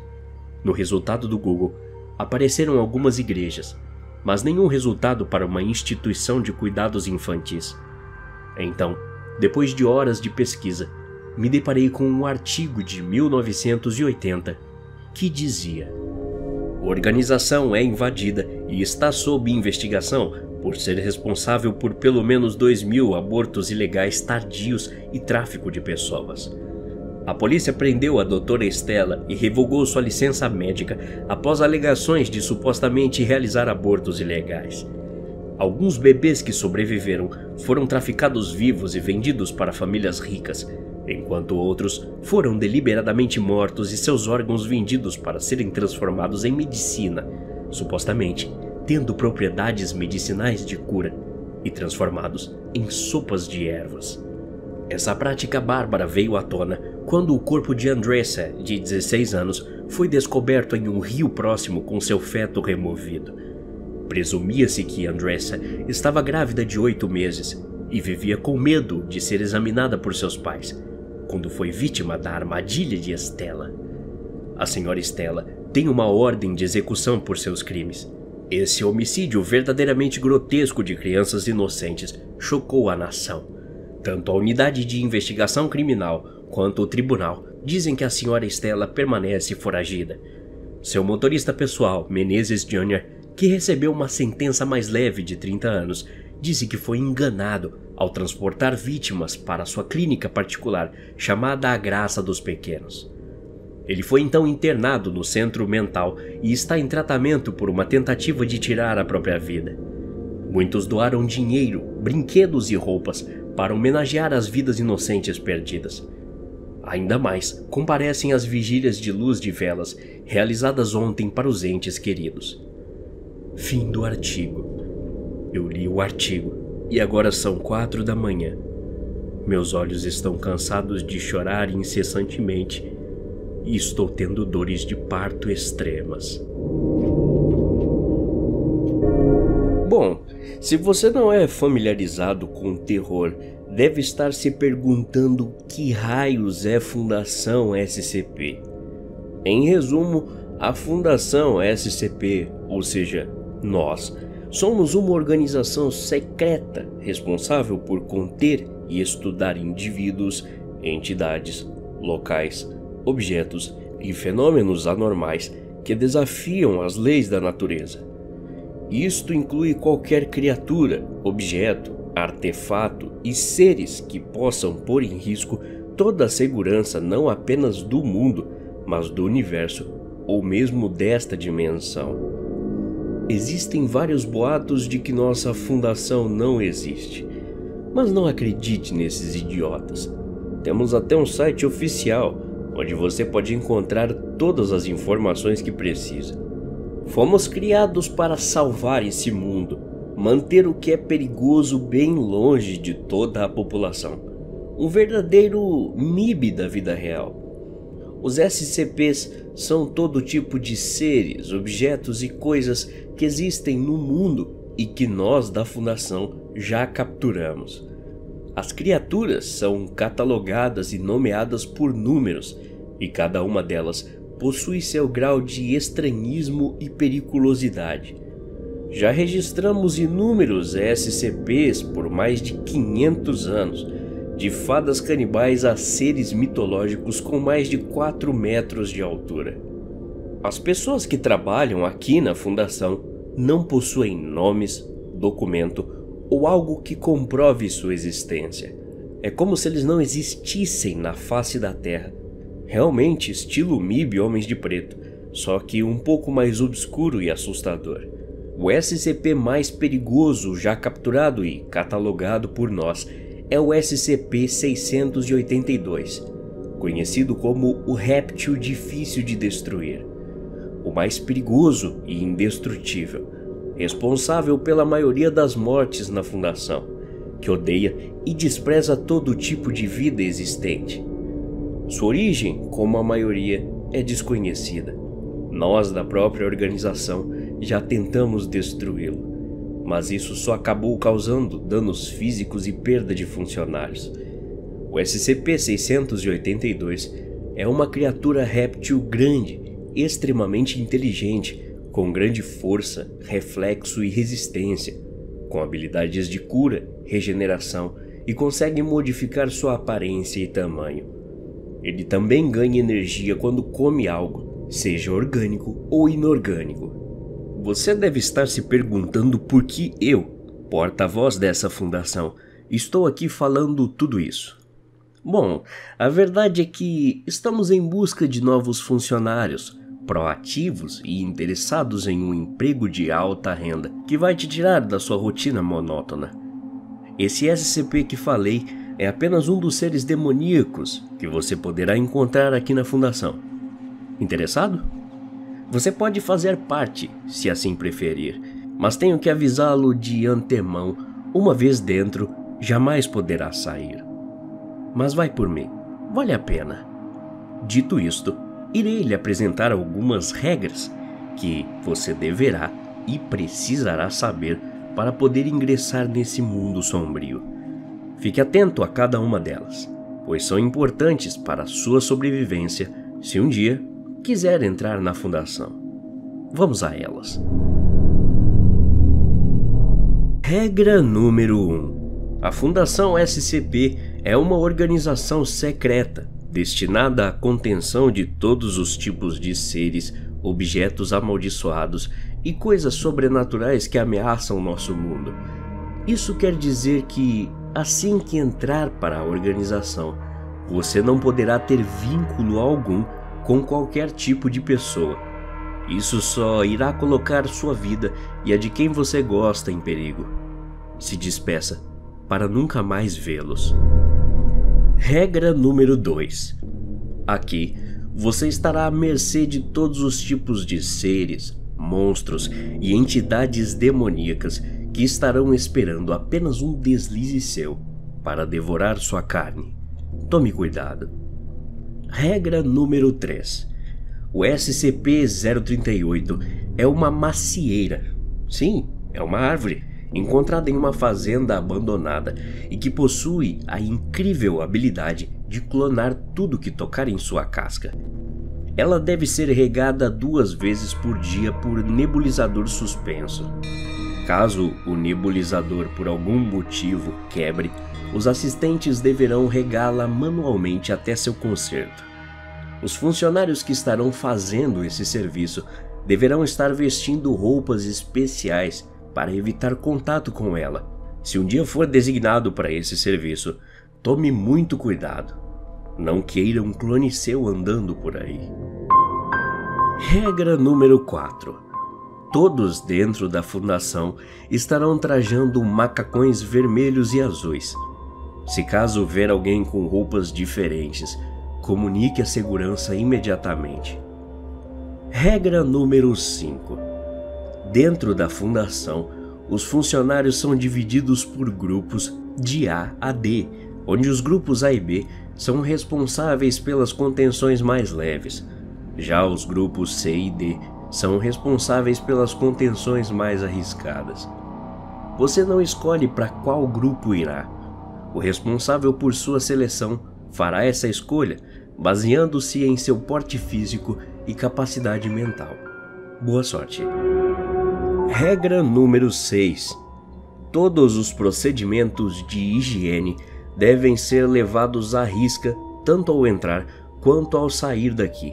No resultado do Google, apareceram algumas igrejas, mas nenhum resultado para uma instituição de cuidados infantis. Então, depois de horas de pesquisa, me deparei com um artigo de 1980 que dizia: organização é invadida e está sob investigação por ser responsável por pelo menos 2.000 abortos ilegais tardios e tráfico de pessoas. A polícia prendeu a doutora Estela e revogou sua licença médica após alegações de supostamente realizar abortos ilegais. Alguns bebês que sobreviveram foram traficados vivos e vendidos para famílias ricas, enquanto outros foram deliberadamente mortos e seus órgãos vendidos para serem transformados em medicina, supostamente tendo propriedades medicinais de cura, e transformados em sopas de ervas. Essa prática bárbara veio à tona quando o corpo de Andressa, de 16 anos, foi descoberto em um rio próximo com seu feto removido. Presumia-se que Andressa estava grávida de 8 meses e vivia com medo de ser examinada por seus pais, quando foi vítima da armadilha de Estela. A senhora Estela tem uma ordem de execução por seus crimes. Esse homicídio verdadeiramente grotesco de crianças inocentes chocou a nação. Tanto a unidade de investigação criminal quanto o tribunal dizem que a senhora Estela permanece foragida. Seu motorista pessoal, Menezes Jr., que recebeu uma sentença mais leve de 30 anos, disse que foi enganado ao transportar vítimas para sua clínica particular chamada A Graça dos Pequenos. Ele foi então internado no centro mental e está em tratamento por uma tentativa de tirar a própria vida. Muitos doaram dinheiro, brinquedos e roupas para homenagear as vidas inocentes perdidas. Ainda mais, comparecem às vigílias de luz de velas realizadas ontem para os entes queridos. Fim do artigo. Eu li o artigo e agora são 4 da manhã. Meus olhos estão cansados de chorar incessantemente e estou tendo dores de parto extremas. Bom, se você não é familiarizado com terror, deve estar se perguntando que raios é Fundação SCP. Em resumo, a Fundação SCP, ou seja, nós, somos uma organização secreta responsável por conter e estudar indivíduos, entidades, locais, objetos e fenômenos anormais que desafiam as leis da natureza. Isto inclui qualquer criatura, objeto, artefato e seres que possam pôr em risco toda a segurança não apenas do mundo, mas do universo ou mesmo desta dimensão. Existem vários boatos de que nossa fundação não existe, mas não acredite nesses idiotas. Temos até um site oficial onde você pode encontrar todas as informações que precisa. Fomos criados para salvar esse mundo, manter o que é perigoso bem longe de toda a população. Um verdadeiro MIB da vida real. Os SCPs são todo tipo de seres, objetos e coisas que existem no mundo e que nós da Fundação já capturamos. As criaturas são catalogadas e nomeadas por números, e cada uma delas possui seu grau de estranhismo e periculosidade. Já registramos inúmeros SCPs por mais de 500 anos, de fadas canibais a seres mitológicos com mais de 4 metros de altura. As pessoas que trabalham aqui na Fundação não possuem nomes, documento ou algo que comprove sua existência. É como se eles não existissem na face da Terra. Realmente estilo MIB Homens de Preto, só que um pouco mais obscuro e assustador. O SCP mais perigoso já capturado e catalogado por nós é o SCP-682, conhecido como o réptil difícil de destruir. O mais perigoso e indestrutível, responsável pela maioria das mortes na Fundação, que odeia e despreza todo tipo de vida existente. Sua origem, como a maioria, é desconhecida. Nós da própria organização já tentamos destruí-lo, mas isso só acabou causando danos físicos e perda de funcionários. O SCP-682 é uma criatura réptil grande, extremamente inteligente, com grande força, reflexo e resistência, com habilidades de cura, regeneração e consegue modificar sua aparência e tamanho. Ele também ganha energia quando come algo, seja orgânico ou inorgânico. Você deve estar se perguntando por que eu, porta-voz dessa fundação, estou aqui falando tudo isso. Bom, a verdade é que estamos em busca de novos funcionários, proativos e interessados em um emprego de alta renda que vai te tirar da sua rotina monótona. Esse SCP que falei é apenas um dos seres demoníacos que você poderá encontrar aqui na Fundação. Interessado? Você pode fazer parte, se assim preferir, mas tenho que avisá-lo de antemão, uma vez dentro, jamais poderá sair. Mas vai por mim, vale a pena. Dito isto, irei lhe apresentar algumas regras que você deverá e precisará saber para poder ingressar nesse mundo sombrio. Fique atento a cada uma delas, pois são importantes para a sua sobrevivência se um dia quiser entrar na Fundação. Vamos a elas. Regra número 1. A Fundação SCP é uma organização secreta destinada à contenção de todos os tipos de seres, objetos amaldiçoados e coisas sobrenaturais que ameaçam nosso mundo. Isso quer dizer que, assim que entrar para a organização, você não poderá ter vínculo algum com qualquer tipo de pessoa. Isso só irá colocar sua vida e a de quem você gosta em perigo. Se despeça para nunca mais vê-los. Regra número 2. Aqui, você estará à mercê de todos os tipos de seres, monstros e entidades demoníacas que estarão esperando apenas um deslize seu para devorar sua carne. Tome cuidado. Regra número 3. O SCP-038 é uma macieira. Sim, é uma árvore encontrada em uma fazenda abandonada e que possui a incrível habilidade de clonar tudo que tocar em sua casca. Ela deve ser regada 2 vezes por dia por nebulizador suspenso. Caso o nebulizador por algum motivo quebre, os assistentes deverão regá-la manualmente até seu conserto. Os funcionários que estarão fazendo esse serviço deverão estar vestindo roupas especiais para evitar contato com ela. Se um dia for designado para esse serviço, tome muito cuidado. Não queira um clone seu andando por aí. Regra número 4. Todos dentro da fundação estarão trajando macacões vermelhos e azuis. Se caso ver alguém com roupas diferentes, comunique a segurança imediatamente. Regra número 5. Dentro da fundação, os funcionários são divididos por grupos de A a D, onde os grupos A e B são responsáveis pelas contenções mais leves. Já os grupos C e D são responsáveis pelas contenções mais arriscadas. Você não escolhe para qual grupo irá. O responsável por sua seleção fará essa escolha baseando-se em seu porte físico e capacidade mental. Boa sorte. Regra número 6. Todos os procedimentos de higiene devem ser levados à risca tanto ao entrar quanto ao sair daqui,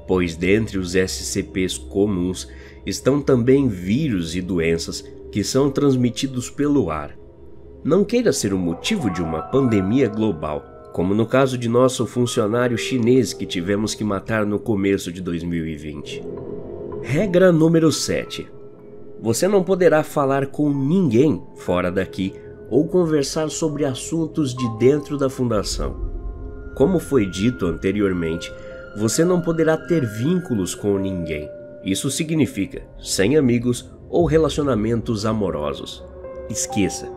pois dentre os SCPs comuns estão também vírus e doenças que são transmitidos pelo ar. Não queira ser o motivo de uma pandemia global, como no caso de nosso funcionário chinês que tivemos que matar no começo de 2020. Regra número 7. Você não poderá falar com ninguém fora daqui ou conversar sobre assuntos de dentro da fundação. Como foi dito anteriormente, você não poderá ter vínculos com ninguém. Isso significa sem amigos ou relacionamentos amorosos. Esqueça.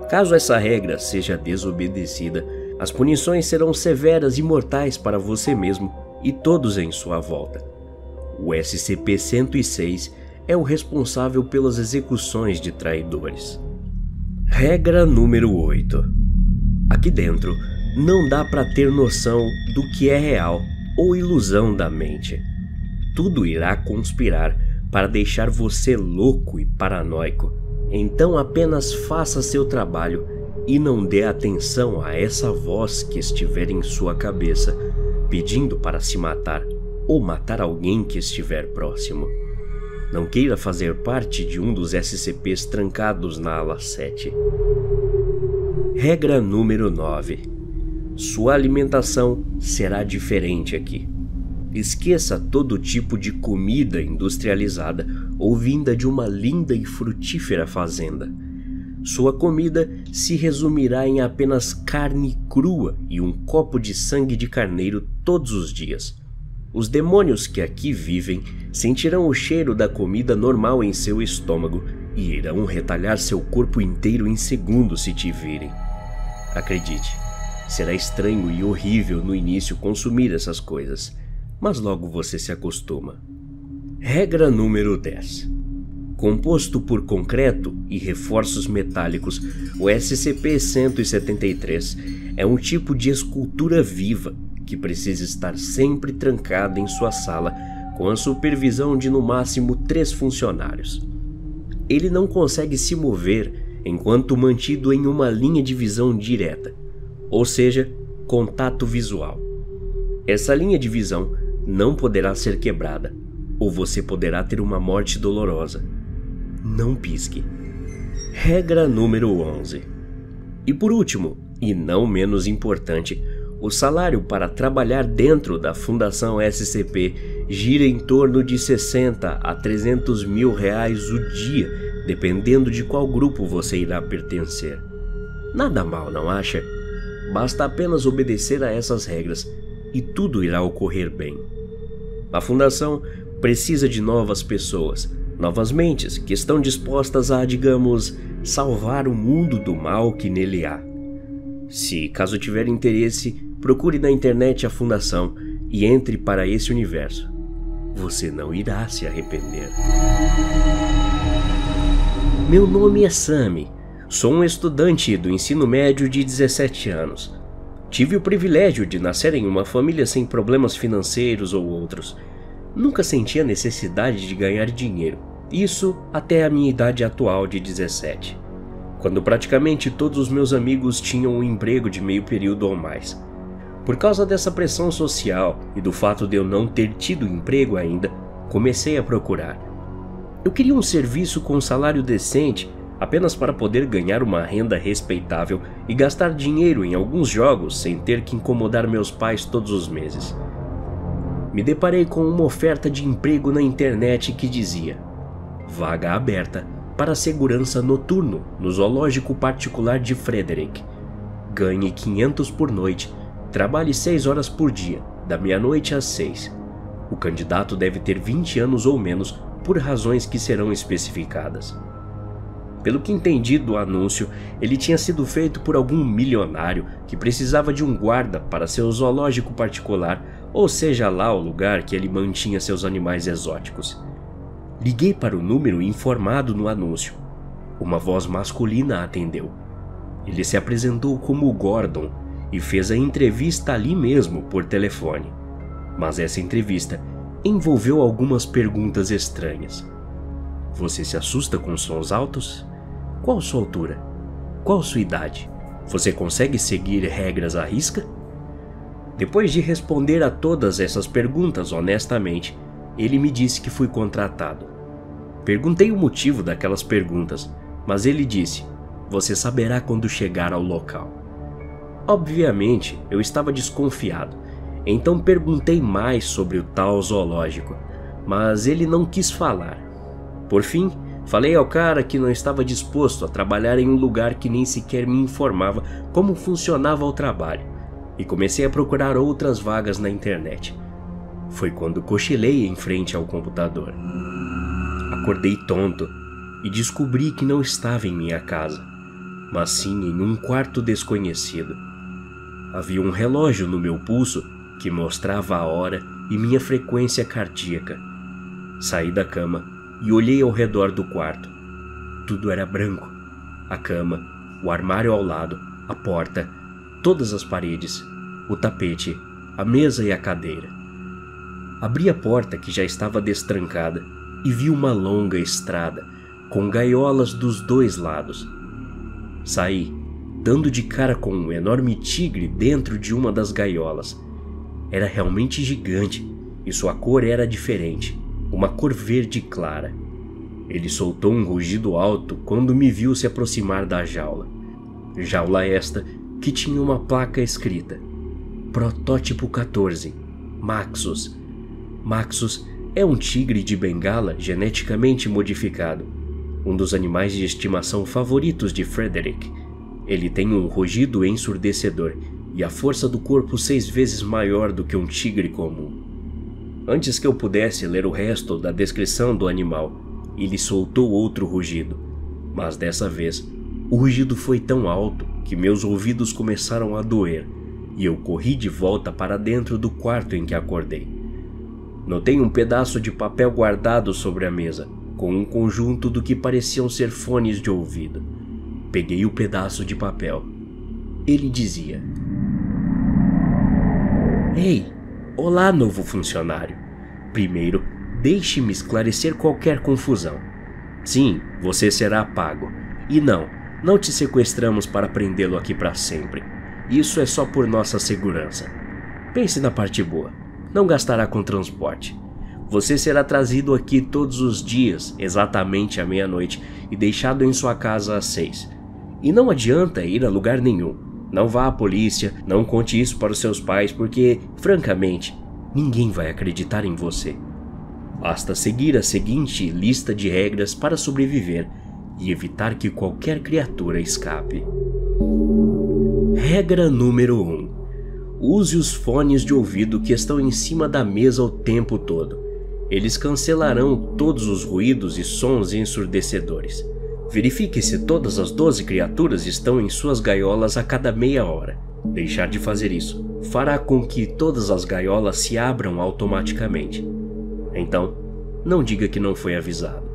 Caso essa regra seja desobedecida, as punições serão severas e mortais para você mesmo e todos em sua volta. O SCP-106 é o responsável pelas execuções de traidores. Regra número 8. Aqui dentro, não dá para ter noção do que é real ou ilusão da mente. Tudo irá conspirar para deixar você louco e paranoico. Então apenas faça seu trabalho e não dê atenção a essa voz que estiver em sua cabeça, pedindo para se matar ou matar alguém que estiver próximo. Não queira fazer parte de um dos SCPs trancados na ala 7. Regra número 9. Sua alimentação será diferente aqui. Esqueça todo tipo de comida industrializada ou vinda de uma linda e frutífera fazenda. Sua comida se resumirá em apenas carne crua e um copo de sangue de carneiro todos os dias. Os demônios que aqui vivem sentirão o cheiro da comida normal em seu estômago e irão retalhar seu corpo inteiro em segundos se te virem. Acredite, será estranho e horrível no início consumir essas coisas, mas logo você se acostuma. Regra número 10. Composto por concreto e reforços metálicos, o SCP-173 é um tipo de escultura viva que precisa estar sempre trancada em sua sala com a supervisão de no máximo 3 funcionários. Ele não consegue se mover enquanto mantido em uma linha de visão direta, ou seja, contato visual. Essa linha de visão não poderá ser quebrada, ou você poderá ter uma morte dolorosa. Não pisque. Regra número 11. E por último, e não menos importante, o o salário para trabalhar dentro da Fundação SCP gira em torno de 60 a 300 mil reais o dia, dependendo de qual grupo você irá pertencer. Nada mal, não acha? Basta apenas obedecer a essas regras e tudo irá ocorrer bem. A Fundação precisa de novas pessoas, novas mentes que estão dispostas a, digamos, salvar o mundo do mal que nele há. Se caso tiver interesse, procure na internet a Fundação e entre para esse universo. Você não irá se arrepender. Meu nome é Sammy. Sou um estudante do ensino médio de 17 anos. Tive o privilégio de nascer em uma família sem problemas financeiros ou outros. Nunca senti a necessidade de ganhar dinheiro, isso até a minha idade atual de 17, quando praticamente todos os meus amigos tinham um emprego de meio período ou mais. Por causa dessa pressão social e do fato de eu não ter tido emprego ainda, comecei a procurar. Eu queria um serviço com um salário decente, apenas para poder ganhar uma renda respeitável e gastar dinheiro em alguns jogos sem ter que incomodar meus pais todos os meses. Me deparei com uma oferta de emprego na internet que dizia: vaga aberta para segurança noturno no zoológico particular de Frederick. Ganhe 500 por noite, trabalhe 6 horas por dia, da meia-noite às 6. O candidato deve ter 20 anos ou menos, por razões que serão especificadas. Pelo que entendi do anúncio, ele tinha sido feito por algum milionário que precisava de um guarda para seu zoológico particular, ou seja lá o lugar que ele mantinha seus animais exóticos. Liguei para o número informado no anúncio. Uma voz masculina atendeu. Ele se apresentou como Gordon e fez a entrevista ali mesmo por telefone. Mas essa entrevista envolveu algumas perguntas estranhas. Você se assusta com sons altos? Qual sua altura? Qual sua idade? Você consegue seguir regras à risca? Depois de responder a todas essas perguntas honestamente, ele me disse que fui contratado. Perguntei o motivo daquelas perguntas, mas ele disse: você saberá quando chegar ao local. Obviamente, eu estava desconfiado, então perguntei mais sobre o tal zoológico, mas ele não quis falar. Por fim, falei ao cara que não estava disposto a trabalhar em um lugar que nem sequer me informava como funcionava o trabalho, e comecei a procurar outras vagas na internet. Foi quando cochilei em frente ao computador. Acordei tonto e descobri que não estava em minha casa, mas sim em um quarto desconhecido. Havia um relógio no meu pulso que mostrava a hora e minha frequência cardíaca. Saí da cama e olhei ao redor do quarto. Tudo era branco. A cama, o armário ao lado, a porta, todas as paredes, o tapete, a mesa e a cadeira. Abri a porta que já estava destrancada e vi uma longa estrada, com gaiolas dos dois lados. Saí, dando de cara com um enorme tigre dentro de uma das gaiolas. Era realmente gigante e sua cor era diferente. Uma cor verde clara. Ele soltou um rugido alto quando me viu se aproximar da jaula. Jaula esta que tinha uma placa escrita: Protótipo 14, Maxus. Maxus é um tigre de Bengala geneticamente modificado, um dos animais de estimação favoritos de Frederick. Ele tem um rugido ensurdecedor e a força do corpo 6 vezes maior do que um tigre comum. Antes que eu pudesse ler o resto da descrição do animal, ele soltou outro rugido, mas dessa vez, o rugido foi tão alto que meus ouvidos começaram a doer e eu corri de volta para dentro do quarto em que acordei. Notei um pedaço de papel guardado sobre a mesa, com um conjunto do que pareciam ser fones de ouvido. Peguei o pedaço de papel. Ele dizia: Ei! Olá, novo funcionário. Primeiro, deixe-me esclarecer qualquer confusão. Sim, você será pago. E não te sequestramos para prendê-lo aqui para sempre. Isso é só por nossa segurança. Pense na parte boa. Não gastará com transporte. Você será trazido aqui todos os dias, exatamente à meia-noite, e deixado em sua casa às 6. E não adianta ir a lugar nenhum. Não vá à polícia, não conte isso para os seus pais porque, francamente, ninguém vai acreditar em você. Basta seguir a seguinte lista de regras para sobreviver e evitar que qualquer criatura escape. Regra número 1. Use os fones de ouvido que estão em cima da mesa o tempo todo. Eles cancelarão todos os ruídos e sons ensurdecedores. Verifique se todas as 12 criaturas estão em suas gaiolas a cada meia hora. Deixar de fazer isso fará com que todas as gaiolas se abram automaticamente. Então, não diga que não foi avisado.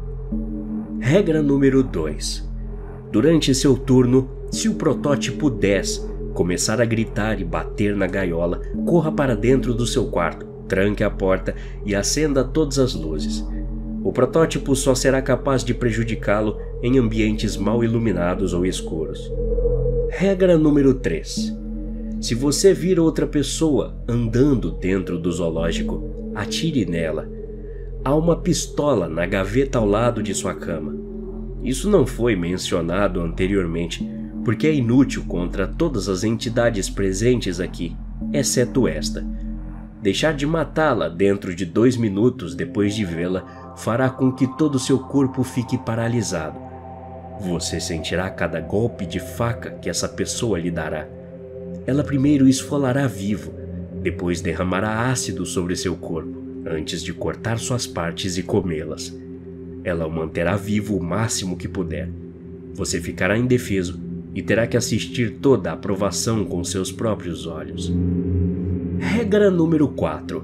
Regra número 2. Durante seu turno, se o protótipo 10 começar a gritar e bater na gaiola, corra para dentro do seu quarto, tranque a porta e acenda todas as luzes. O protótipo só será capaz de prejudicá-lo em ambientes mal iluminados ou escuros. Regra número 3. Se você vir outra pessoa andando dentro do zoológico, atire nela. Há uma pistola na gaveta ao lado de sua cama. Isso não foi mencionado anteriormente, porque é inútil contra todas as entidades presentes aqui, exceto esta. Deixar de matá-la dentro de 2 minutos depois de vê-la fará com que todo seu corpo fique paralisado. Você sentirá cada golpe de faca que essa pessoa lhe dará. Ela primeiro esfolará vivo, depois derramará ácido sobre seu corpo, antes de cortar suas partes e comê-las. Ela o manterá vivo o máximo que puder. Você ficará indefeso e terá que assistir toda a provação com seus próprios olhos. Regra número 4.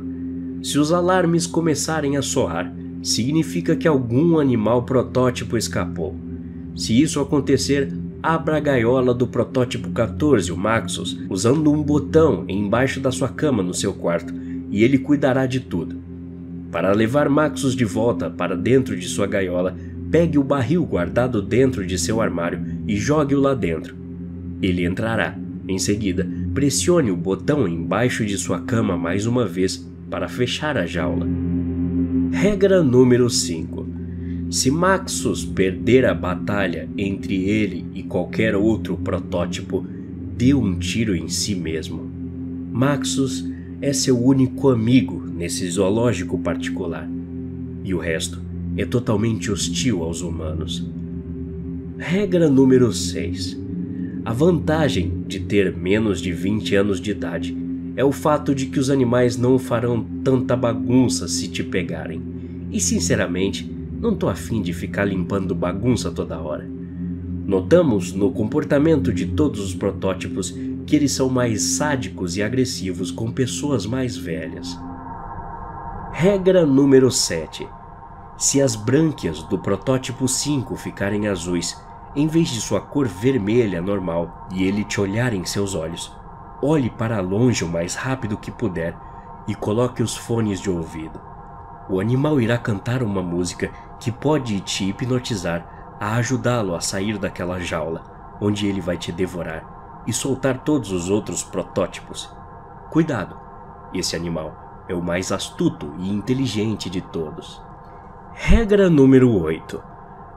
Se os alarmes começarem a soar, significa que algum animal protótipo escapou. Se isso acontecer, abra a gaiola do protótipo 14, o Maxus, usando um botão embaixo da sua cama no seu quarto, e ele cuidará de tudo. Para levar Maxus de volta para dentro de sua gaiola, pegue o barril guardado dentro de seu armário e jogue-o lá dentro. Ele entrará. Em seguida, pressione o botão embaixo de sua cama mais uma vez para fechar a jaula. Regra número 5. Se Maxus perder a batalha entre ele e qualquer outro protótipo, dê um tiro em si mesmo. Maxus é seu único amigo nesse zoológico particular, e o resto é totalmente hostil aos humanos. Regra número 6. A vantagem de ter menos de 20 anos de idade é o fato de que os animais não farão tanta bagunça se te pegarem. E sinceramente, não tô afim de ficar limpando bagunça toda hora. Notamos no comportamento de todos os protótipos que eles são mais sádicos e agressivos com pessoas mais velhas. Regra número 7. Se as brânquias do protótipo 5 ficarem azuis, em vez de sua cor vermelha normal, e ele te olhar em seus olhos, olhe para longe o mais rápido que puder e coloque os fones de ouvido. O animal irá cantar uma música que pode te hipnotizar a ajudá-lo a sair daquela jaula, onde ele vai te devorar e soltar todos os outros protótipos. Cuidado, esse animal é o mais astuto e inteligente de todos. Regra número 8.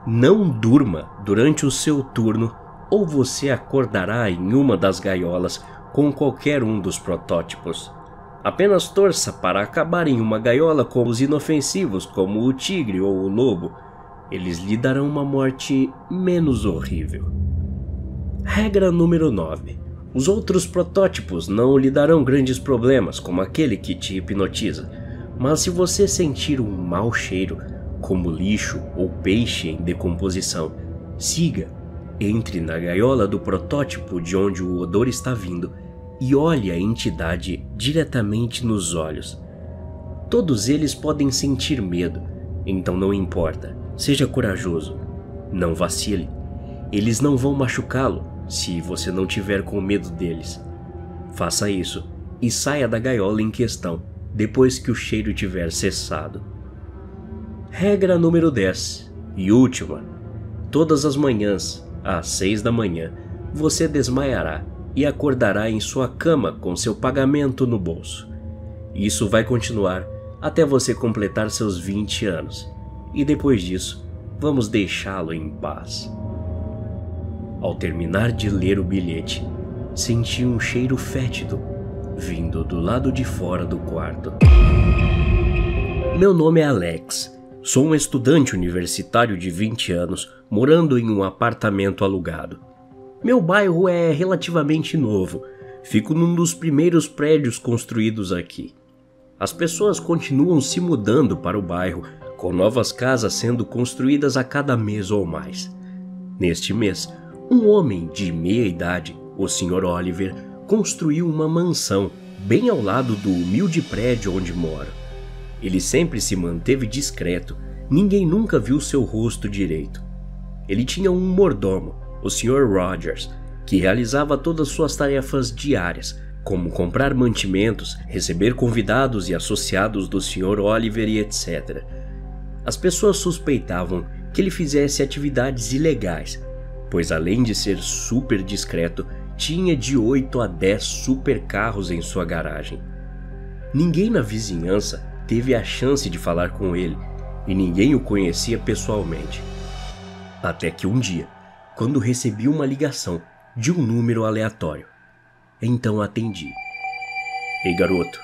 Não durma durante o seu turno ou você acordará em uma das gaiolas com qualquer um dos protótipos. Apenas torça para acabar em uma gaiola com os inofensivos como o tigre ou o lobo. Eles lhe darão uma morte menos horrível. Regra número 9. Os outros protótipos não lhe darão grandes problemas como aquele que te hipnotiza, mas se você sentir um mau cheiro, como lixo ou peixe em decomposição, siga, entre na gaiola do protótipo de onde o odor está vindo e olhe a entidade diretamente nos olhos. Todos eles podem sentir medo, então não importa, seja corajoso, não vacile. Eles não vão machucá-lo se você não tiver com medo deles. Faça isso e saia da gaiola em questão depois que o cheiro tiver cessado. Regra número 10 e última. Todas as manhãs, às 6 da manhã, você desmaiará e acordará em sua cama com seu pagamento no bolso. Isso vai continuar até você completar seus 20 anos. E depois disso, vamos deixá-lo em paz. Ao terminar de ler o bilhete, senti um cheiro fétido vindo do lado de fora do quarto. Meu nome é Alex. Sou um estudante universitário de 20 anos, morando em um apartamento alugado. Meu bairro é relativamente novo. Fico num dos primeiros prédios construídos aqui. As pessoas continuam se mudando para o bairro, com novas casas sendo construídas a cada mês ou mais. Neste mês, um homem de meia idade, o Sr. Oliver, construiu uma mansão bem ao lado do humilde prédio onde moro. Ele sempre se manteve discreto, ninguém nunca viu seu rosto direito. Ele tinha um mordomo, o Sr. Rogers, que realizava todas suas tarefas diárias, como comprar mantimentos, receber convidados e associados do Sr. Oliver e etc. As pessoas suspeitavam que ele fizesse atividades ilegais, pois além de ser super discreto, tinha de 8 a 10 supercarros em sua garagem. Ninguém na vizinhança teve a chance de falar com ele e ninguém o conhecia pessoalmente. Até que um dia, quando recebi uma ligação de um número aleatório, então atendi. Ei, garoto,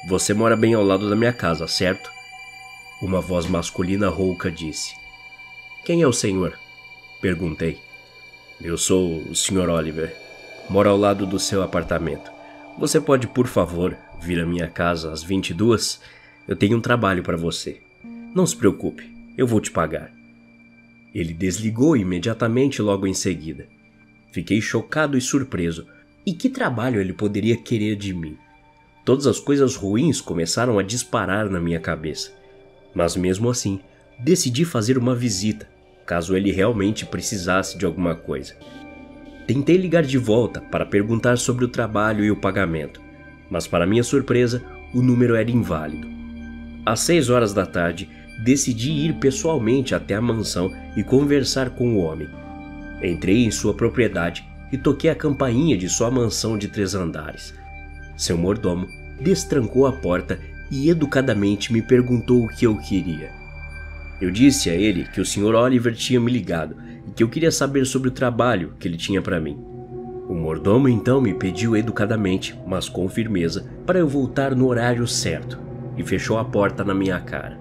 você mora bem ao lado da minha casa, certo? Uma voz masculina rouca disse. Quem é o senhor? Perguntei. Eu sou o Sr. Oliver. Moro ao lado do seu apartamento. Você pode, por favor, vir à minha casa às 22? Eu tenho um trabalho para você. Não se preocupe, eu vou te pagar. Ele desligou imediatamente logo em seguida. Fiquei chocado e surpreso. E que trabalho ele poderia querer de mim? Todas as coisas ruins começaram a disparar na minha cabeça. Mas mesmo assim, decidi fazer uma visita, caso ele realmente precisasse de alguma coisa. Tentei ligar de volta para perguntar sobre o trabalho e o pagamento, mas para minha surpresa, o número era inválido. Às 6 horas da tarde, decidi ir pessoalmente até a mansão e conversar com o homem. Entrei em sua propriedade e toquei a campainha de sua mansão de 3 andares. Seu mordomo destrancou a porta e educadamente me perguntou o que eu queria. Eu disse a ele que o Sr. Oliver tinha me ligado e que eu queria saber sobre o trabalho que ele tinha para mim. O mordomo então me pediu educadamente, mas com firmeza, para eu voltar no horário certo e fechou a porta na minha cara.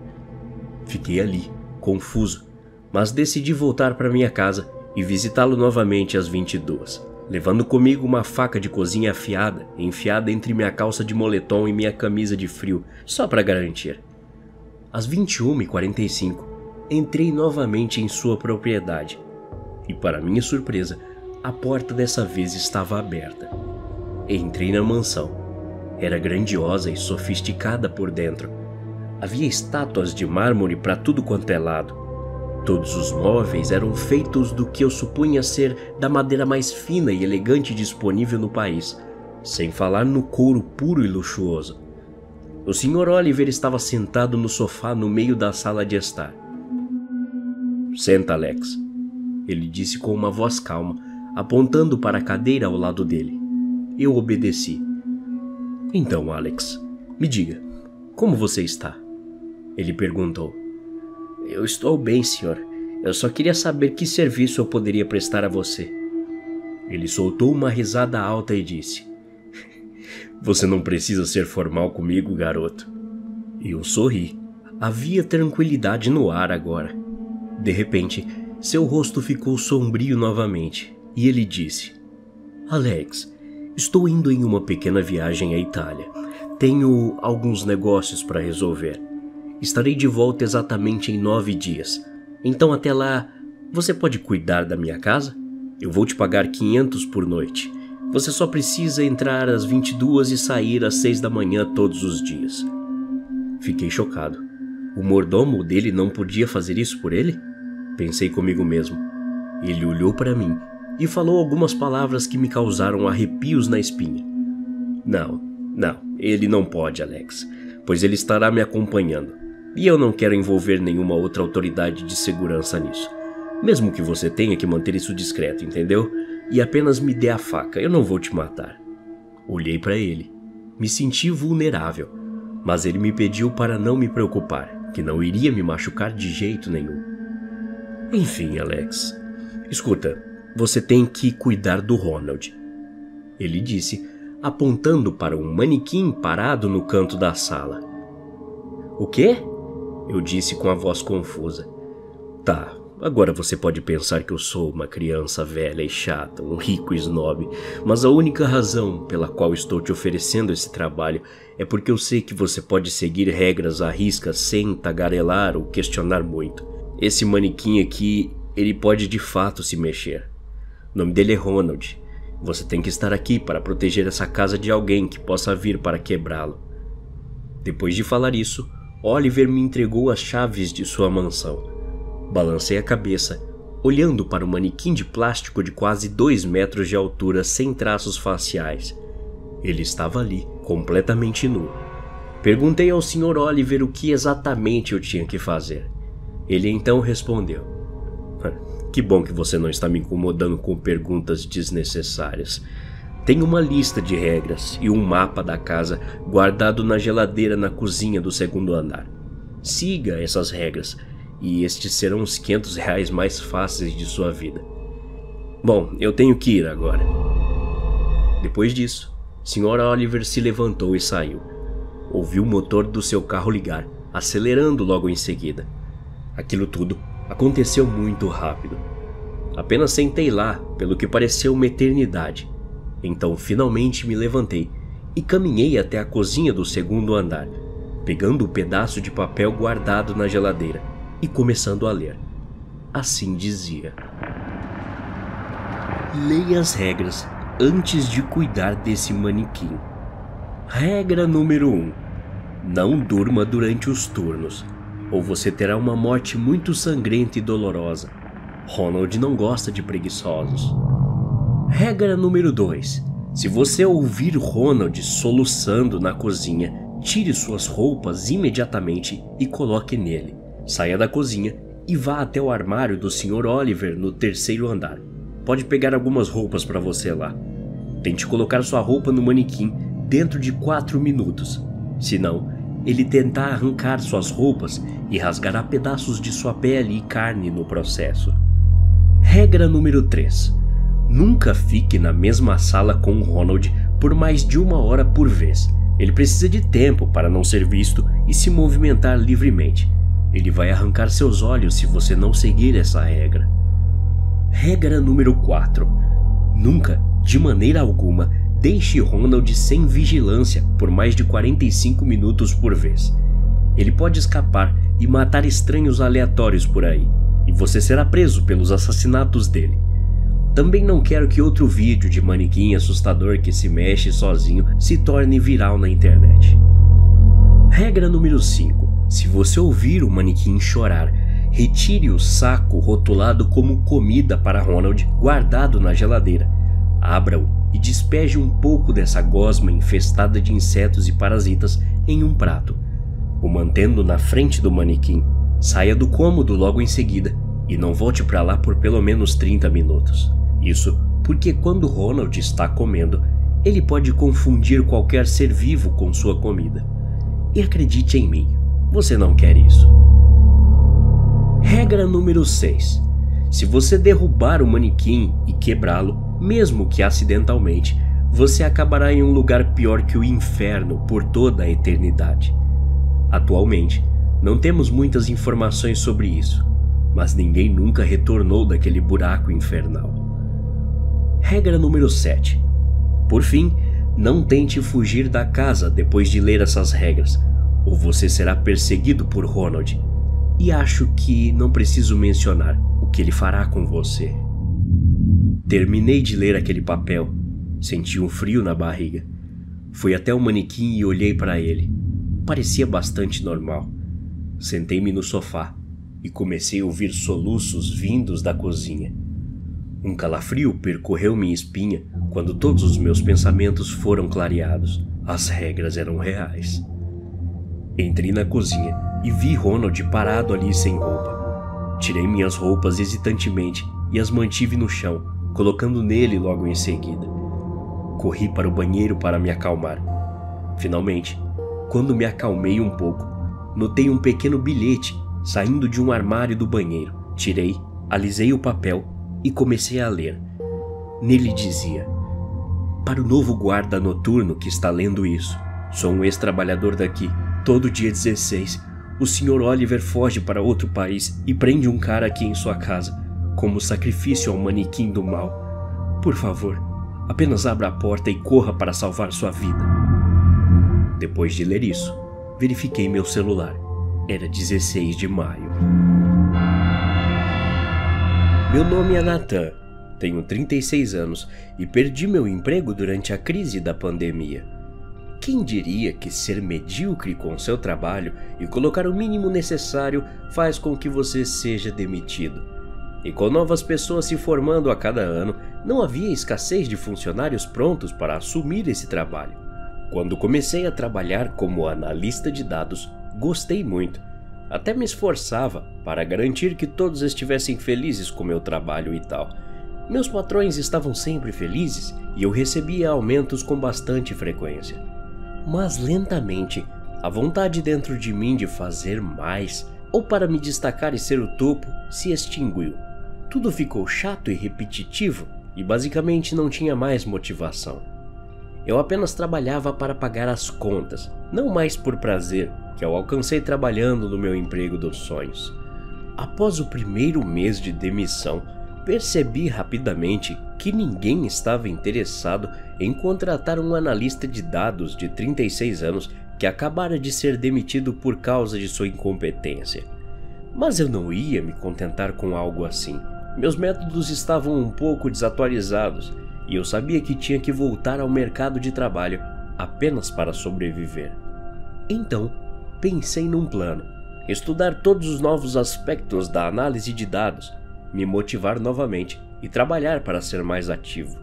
Fiquei ali, confuso, mas decidi voltar para minha casa e visitá-lo novamente às 22, levando comigo uma faca de cozinha afiada, enfiada entre minha calça de moletom e minha camisa de frio, só para garantir. Às 21h45, entrei novamente em sua propriedade e, para minha surpresa, a porta dessa vez estava aberta. Entrei na mansão. Era grandiosa e sofisticada por dentro. Havia estátuas de mármore para tudo quanto é lado. Todos os móveis eram feitos do que eu supunha ser da madeira mais fina e elegante disponível no país, sem falar no couro puro e luxuoso. O Sr. Oliver estava sentado no sofá no meio da sala de estar. Senta, Alex, ele disse com uma voz calma, apontando para a cadeira ao lado dele. Eu obedeci. Então, Alex, me diga, como você está? Ele perguntou. Eu estou bem, senhor. Eu só queria saber que serviço eu poderia prestar a você. Ele soltou uma risada alta e disse. Você não precisa ser formal comigo, garoto. Eu sorri. Havia tranquilidade no ar agora. De repente, seu rosto ficou sombrio novamente, e ele disse. Alex, estou indo em uma pequena viagem à Itália. Tenho alguns negócios para resolver. Estarei de volta exatamente em 9 dias. Então até lá, você pode cuidar da minha casa? Eu vou te pagar 500 por noite. Você só precisa entrar às 22 e sair às 6 da manhã todos os dias. Fiquei chocado. O mordomo dele não podia fazer isso por ele? Pensei comigo mesmo. Ele olhou para mim e falou algumas palavras que me causaram arrepios na espinha. Não, ele não pode, Alex, pois ele estará me acompanhando. E eu não quero envolver nenhuma outra autoridade de segurança nisso. Mesmo que você tenha que manter isso discreto, entendeu? E apenas me dê a faca, eu não vou te matar. Olhei para ele. Me senti vulnerável, mas ele me pediu para não me preocupar, que não iria me machucar de jeito nenhum. Enfim, Alex, escuta, você tem que cuidar do Ronald. ele disse, apontando para um manequim parado no canto da sala. O quê? Eu disse com a voz confusa. Tá, agora você pode pensar que eu sou uma criança velha e chata, um rico snob, mas a única razão pela qual estou te oferecendo esse trabalho é porque eu sei que você pode seguir regras à risca sem tagarelar ou questionar muito. Esse manequim aqui, ele pode de fato se mexer. O nome dele é Ronald. Você tem que estar aqui para proteger essa casa de alguém que possa vir para quebrá-lo. Depois de falar isso, Oliver me entregou as chaves de sua mansão. Balancei a cabeça, olhando para o manequim de plástico de quase 2 metros de altura sem traços faciais. Ele estava ali, completamente nu. Perguntei ao Sr. Oliver o que exatamente eu tinha que fazer. Ele então respondeu. Que bom que você não está me incomodando com perguntas desnecessárias. Tenho uma lista de regras e um mapa da casa guardado na geladeira na cozinha do 2º andar. Siga essas regras e estes serão os R$500 mais fáceis de sua vida. Bom, eu tenho que ir agora. Depois disso, Sr. Oliver se levantou e saiu. Ouvi o motor do seu carro ligar, acelerando logo em seguida. Aquilo tudo aconteceu muito rápido. Apenas sentei lá, pelo que pareceu uma eternidade. Então finalmente me levantei e caminhei até a cozinha do 2º andar, pegando o pedaço de papel guardado na geladeira e começando a ler. Assim dizia: leia as regras antes de cuidar desse manequim. Regra número 1. Não durma durante os turnos, ou você terá uma morte muito sangrenta e dolorosa. Ronald não gosta de preguiçosos. Regra número 2. Se você ouvir Ronald soluçando na cozinha, tire suas roupas imediatamente e coloque nele. Saia da cozinha e vá até o armário do Sr. Oliver no 3º andar. Pode pegar algumas roupas para você lá. Tente colocar sua roupa no manequim dentro de 4 minutos. Senão, ele tentará arrancar suas roupas e rasgará pedaços de sua pele e carne no processo. Regra número 3. Nunca fique na mesma sala com o Ronald por mais de 1 hora por vez. Ele precisa de tempo para não ser visto e se movimentar livremente. Ele vai arrancar seus olhos se você não seguir essa regra. Regra número 4. Nunca, de maneira alguma, deixe Ronald sem vigilância por mais de 45 minutos por vez. Ele pode escapar e matar estranhos aleatórios por aí, e você será preso pelos assassinatos dele. Também não quero que outro vídeo de manequim assustador que se mexe sozinho se torne viral na internet. Regra número 5. Se você ouvir o manequim chorar, retire o saco rotulado como comida para Ronald guardado na geladeira. Abra-o e despeje um pouco dessa gosma infestada de insetos e parasitas em um prato, o mantendo na frente do manequim. Saia do cômodo logo em seguida e não volte para lá por pelo menos 30 minutos. Isso porque quando Ronald está comendo, ele pode confundir qualquer ser vivo com sua comida. E acredite em mim, você não quer isso. Regra número 6. Se você derrubar o manequim e quebrá-lo, mesmo que acidentalmente, você acabará em um lugar pior que o inferno por toda a eternidade. Atualmente, não temos muitas informações sobre isso, mas ninguém nunca retornou daquele buraco infernal. Regra número 7. Por fim, não tente fugir da casa depois de ler essas regras, ou você será perseguido por Ronald. E acho que não preciso mencionar o que ele fará com você. Terminei de ler aquele papel. Senti um frio na barriga. Fui até o manequim e olhei para ele. Parecia bastante normal. Sentei-me no sofá e comecei a ouvir soluços vindos da cozinha. Um calafrio percorreu minha espinha quando todos os meus pensamentos foram clareados. As regras eram reais. Entrei na cozinha e vi Ronald parado ali sem roupa. Tirei minhas roupas hesitantemente e as mantive no chão, colocando nele logo em seguida. Corri para o banheiro para me acalmar. Finalmente, quando me acalmei um pouco, notei um pequeno bilhete saindo de um armário do banheiro. Tirei, alisei o papel e comecei a ler. Nele dizia: Para o novo guarda noturno que está lendo isso, sou um ex-trabalhador daqui. Todo dia 16, o Sr. Oliver foge para outro país e prende um cara aqui em sua casa, como sacrifício ao manequim do mal. Por favor, apenas abra a porta e corra para salvar sua vida. Depois de ler isso, verifiquei meu celular. Era 16 de maio. Meu nome é Nathan. Tenho 36 anos e perdi meu emprego durante a crise da pandemia. Quem diria que ser medíocre com seu trabalho e colocar o mínimo necessário faz com que você seja demitido? E com novas pessoas se formando a cada ano, não havia escassez de funcionários prontos para assumir esse trabalho. Quando comecei a trabalhar como analista de dados, gostei muito. Até me esforçava para garantir que todos estivessem felizes com meu trabalho e tal. Meus patrões estavam sempre felizes e eu recebia aumentos com bastante frequência. Mas lentamente, a vontade dentro de mim de fazer mais, ou para me destacar e ser o topo, se extinguiu. Tudo ficou chato e repetitivo e basicamente não tinha mais motivação. Eu apenas trabalhava para pagar as contas, não mais por prazer, que eu alcancei trabalhando no meu emprego dos sonhos. Após o primeiro mês de demissão, percebi rapidamente que ninguém estava interessado em contratar um analista de dados de 36 anos que acabara de ser demitido por causa de sua incompetência. Mas eu não ia me contentar com algo assim. Meus métodos estavam um pouco desatualizados e eu sabia que tinha que voltar ao mercado de trabalho apenas para sobreviver. Então, pensei num plano: estudar todos os novos aspectos da análise de dados, me motivar novamente e trabalhar para ser mais ativo.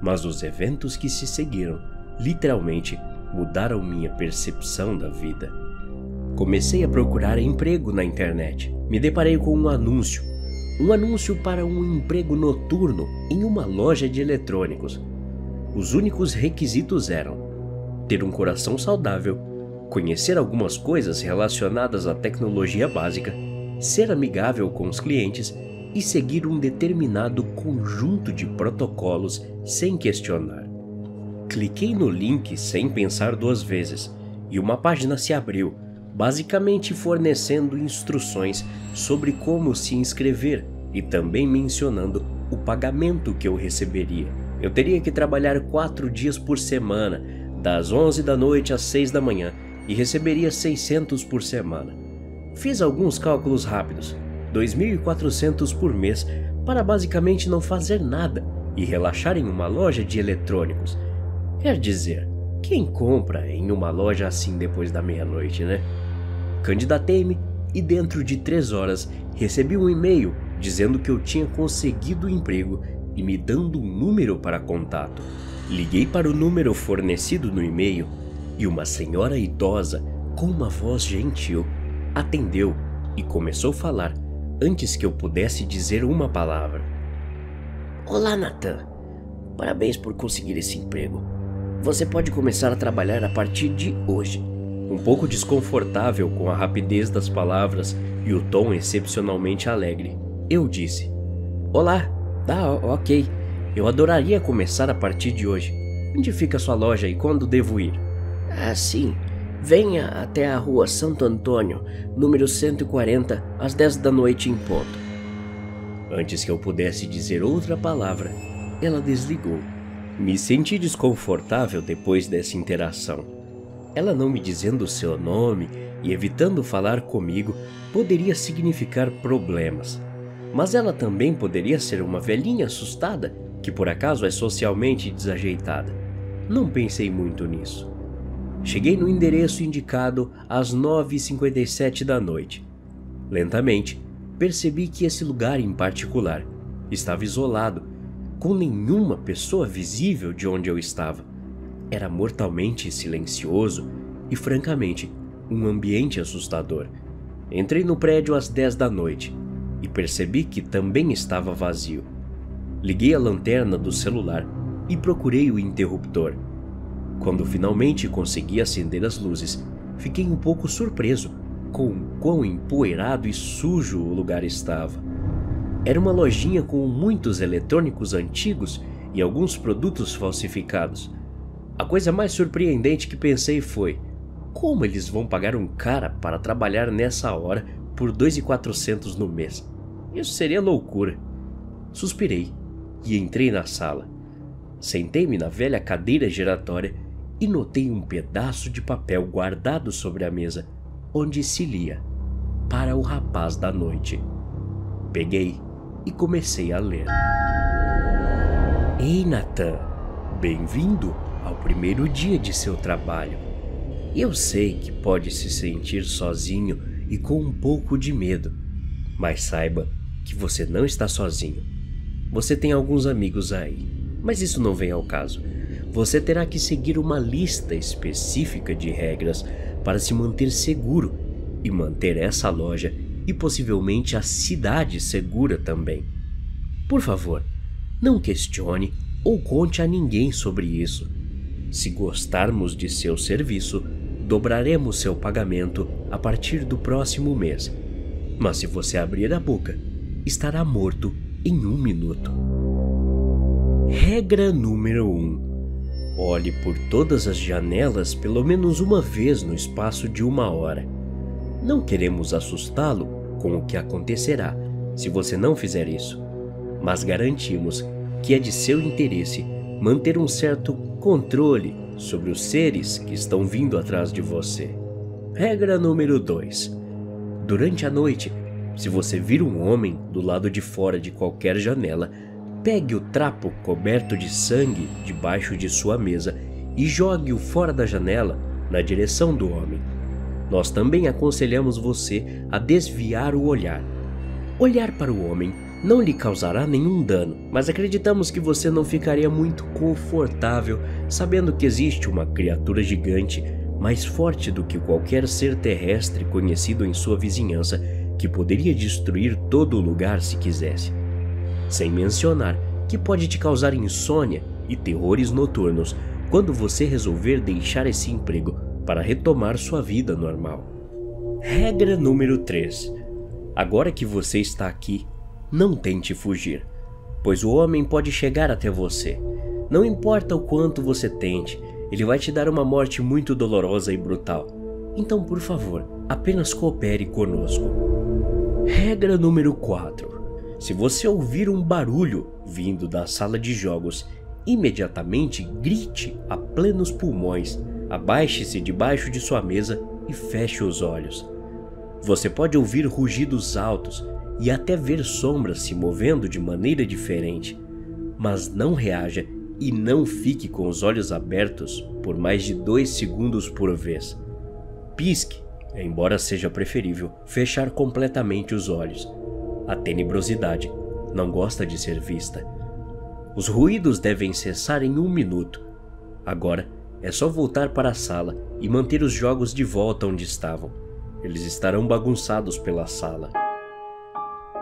Mas os eventos que se seguiram, literalmente, mudaram minha percepção da vida. Comecei a procurar emprego na internet. Me deparei com um anúncio para um emprego noturno em uma loja de eletrônicos. Os únicos requisitos eram ter um coração saudável, conhecer algumas coisas relacionadas à tecnologia básica, ser amigável com os clientes e seguir um determinado conjunto de protocolos sem questionar. Cliquei no link sem pensar duas vezes e uma página se abriu, basicamente fornecendo instruções sobre como se inscrever e também mencionando o pagamento que eu receberia. Eu teria que trabalhar 4 dias por semana, das 11 da noite às 6 da manhã, e receberia 600 por semana. Fiz alguns cálculos rápidos, 2.400 por mês, para basicamente não fazer nada e relaxar em uma loja de eletrônicos. Quer dizer, quem compra em uma loja assim depois da meia-noite, né? Candidatei-me e dentro de 3 horas recebi um e-mail dizendo que eu tinha conseguido o emprego e me dando um número para contato. Liguei para o número fornecido no e-mail e uma senhora idosa com uma voz gentil atendeu e começou a falar antes que eu pudesse dizer uma palavra.
Olá, Nathan. Parabéns por conseguir esse emprego. Você pode começar a trabalhar a partir de hoje.
Um pouco desconfortável com a rapidez das palavras e o tom excepcionalmente alegre, eu disse:
Olá, ok. Eu adoraria começar a partir de hoje. Onde fica sua loja e quando devo ir? Sim. Venha até a rua Santo Antônio, número 140, às 10 da noite em ponto.
Antes que eu pudesse dizer outra palavra, ela desligou. Me senti desconfortável depois dessa interação. Ela não me dizendo o seu nome e evitando falar comigo poderia significar problemas. Mas ela também poderia ser uma velhinha assustada que por acaso é socialmente desajeitada. Não pensei muito nisso. Cheguei no endereço indicado às 9h57 da noite. Lentamente, percebi que esse lugar em particular estava isolado, com nenhuma pessoa visível de onde eu estava. Era mortalmente silencioso e, francamente, um ambiente assustador. Entrei no prédio às 10 da noite e percebi que também estava vazio. Liguei a lanterna do celular e procurei o interruptor. Quando finalmente consegui acender as luzes, fiquei um pouco surpreso com o quão empoeirado e sujo o lugar estava. Era uma lojinha com muitos eletrônicos antigos
e alguns produtos falsificados. A coisa mais surpreendente que pensei foi: como eles vão pagar um cara para trabalhar nessa hora por 2.400 no mês? Isso seria loucura. Suspirei e entrei na sala. Sentei-me na velha cadeira giratória e notei um pedaço de papel guardado sobre a mesa, onde se lia: para o rapaz da noite. Peguei e comecei a ler. Ei, Nathan, bem-vindo ao primeiro dia de seu trabalho. Eu sei que pode se sentir sozinho e com um pouco de medo, mas saiba que você não está sozinho. Você tem alguns amigos aí, mas isso não vem ao caso. Você terá que seguir uma lista específica de regras para se manter seguro e manter essa loja e possivelmente a cidade segura também. Por favor, não questione ou conte a ninguém sobre isso. Se gostarmos de seu serviço, dobraremos seu pagamento a partir do próximo mês. Mas se você abrir a boca, estará morto em 1 minuto. Regra número 1. Olhe por todas as janelas pelo menos uma vez no espaço de 1 hora. Não queremos assustá-lo com o que acontecerá se você não fizer isso, mas garantimos que é de seu interesse manter um certo controle sobre os seres que estão vindo atrás de você. Regra número 2. Durante a noite, se você vir um homem do lado de fora de qualquer janela, pegue o trapo coberto de sangue debaixo de sua mesa e jogue-o fora da janela na direção do homem. Nós também aconselhamos você a desviar o olhar. Olhar para o homem não lhe causará nenhum dano, mas acreditamos que você não ficaria muito confortável sabendo que existe uma criatura gigante mais forte do que qualquer ser terrestre conhecido em sua vizinhança que poderia destruir todo o lugar se quisesse. Sem mencionar que pode te causar insônia e terrores noturnos quando você resolver deixar esse emprego para retomar sua vida normal. Regra número 3. Agora que você está aqui, não tente fugir, pois o homem pode chegar até você. Não importa o quanto você tente, ele vai te dar uma morte muito dolorosa e brutal. Então, por favor, apenas coopere conosco. Regra número 4. Se você ouvir um barulho vindo da sala de jogos, imediatamente grite a plenos pulmões, abaixe-se debaixo de sua mesa e feche os olhos. Você pode ouvir rugidos altos e até ver sombras se movendo de maneira diferente, mas não reaja e não fique com os olhos abertos por mais de 2 segundos por vez. Pisque, embora seja preferível fechar completamente os olhos. A tenebrosidade não gosta de ser vista. Os ruídos devem cessar em 1 minuto. Agora é só voltar para a sala e manter os jogos de volta onde estavam. Eles estarão bagunçados pela sala.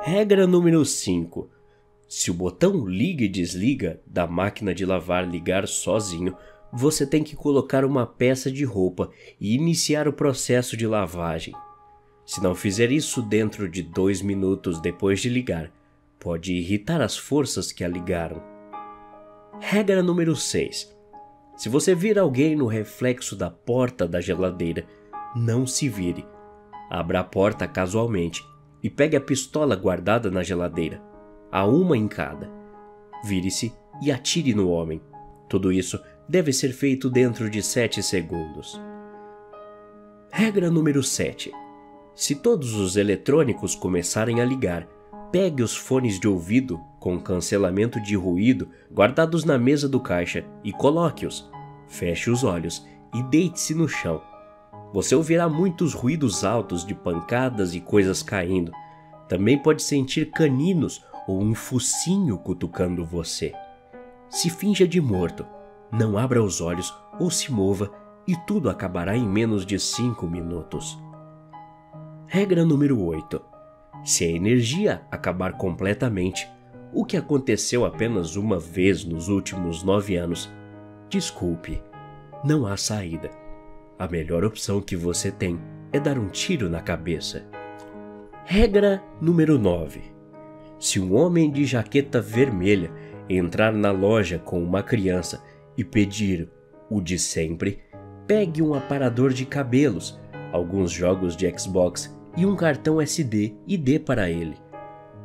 Regra número 5. Se o botão liga e desliga da máquina de lavar ligar sozinho, você tem que colocar uma peça de roupa e iniciar o processo de lavagem. Se não fizer isso dentro de 2 minutos depois de ligar, pode irritar as forças que a ligaram. Regra número 6. Se você vir alguém no reflexo da porta da geladeira, não se vire. Abra a porta casualmente e pegue a pistola guardada na geladeira. Há uma em cada. Vire-se e atire no homem. Tudo isso deve ser feito dentro de 7 segundos. Regra número 7. Se todos os eletrônicos começarem a ligar, pegue os fones de ouvido com cancelamento de ruído guardados na mesa do caixa e coloque-os. Feche os olhos e deite-se no chão. Você ouvirá muitos ruídos altos de pancadas e coisas caindo. Também pode sentir caninos ou um focinho cutucando você. Se finja de morto, não abra os olhos ou se mova e tudo acabará em menos de 5 minutos. Regra número 8. Se a energia acabar completamente, o que aconteceu apenas uma vez nos últimos 9 anos, desculpe, não há saída. A melhor opção que você tem é dar um tiro na cabeça. Regra número 9. Se um homem de jaqueta vermelha entrar na loja com uma criança e pedir o de sempre, pegue um aparador de cabelos, alguns jogos de Xbox e um cartão SD e dê para ele.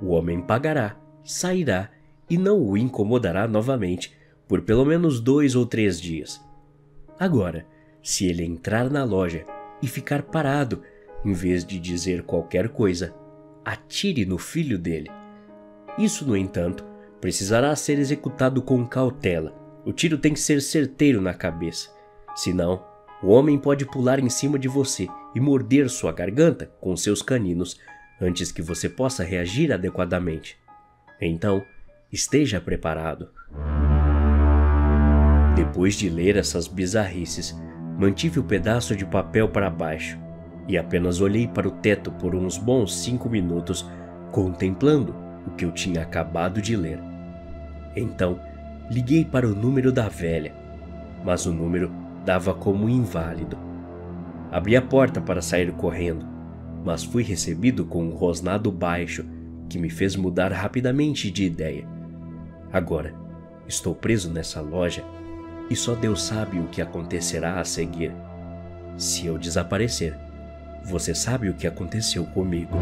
O homem pagará, sairá e não o incomodará novamente por pelo menos 2 ou 3 dias. Agora, se ele entrar na loja e ficar parado, em vez de dizer qualquer coisa, atire no filho dele. Isso, no entanto, precisará ser executado com cautela. O tiro tem que ser certeiro na cabeça. Senão, o homem pode pular em cima de você e morder sua garganta com seus caninos antes que você possa reagir adequadamente. Então, esteja preparado. Depois de ler essas bizarrices, mantive o pedaço de papel para baixo e apenas olhei para o teto por uns bons 5 minutos, contemplando o que eu tinha acabado de ler. Então, liguei para o número da velha, mas o número dava como inválido. Abri a porta para sair correndo, mas fui recebido com um rosnado baixo que me fez mudar rapidamente de ideia. Agora, estou preso nessa loja e só Deus sabe o que acontecerá a seguir. Se eu desaparecer, você sabe o que aconteceu comigo.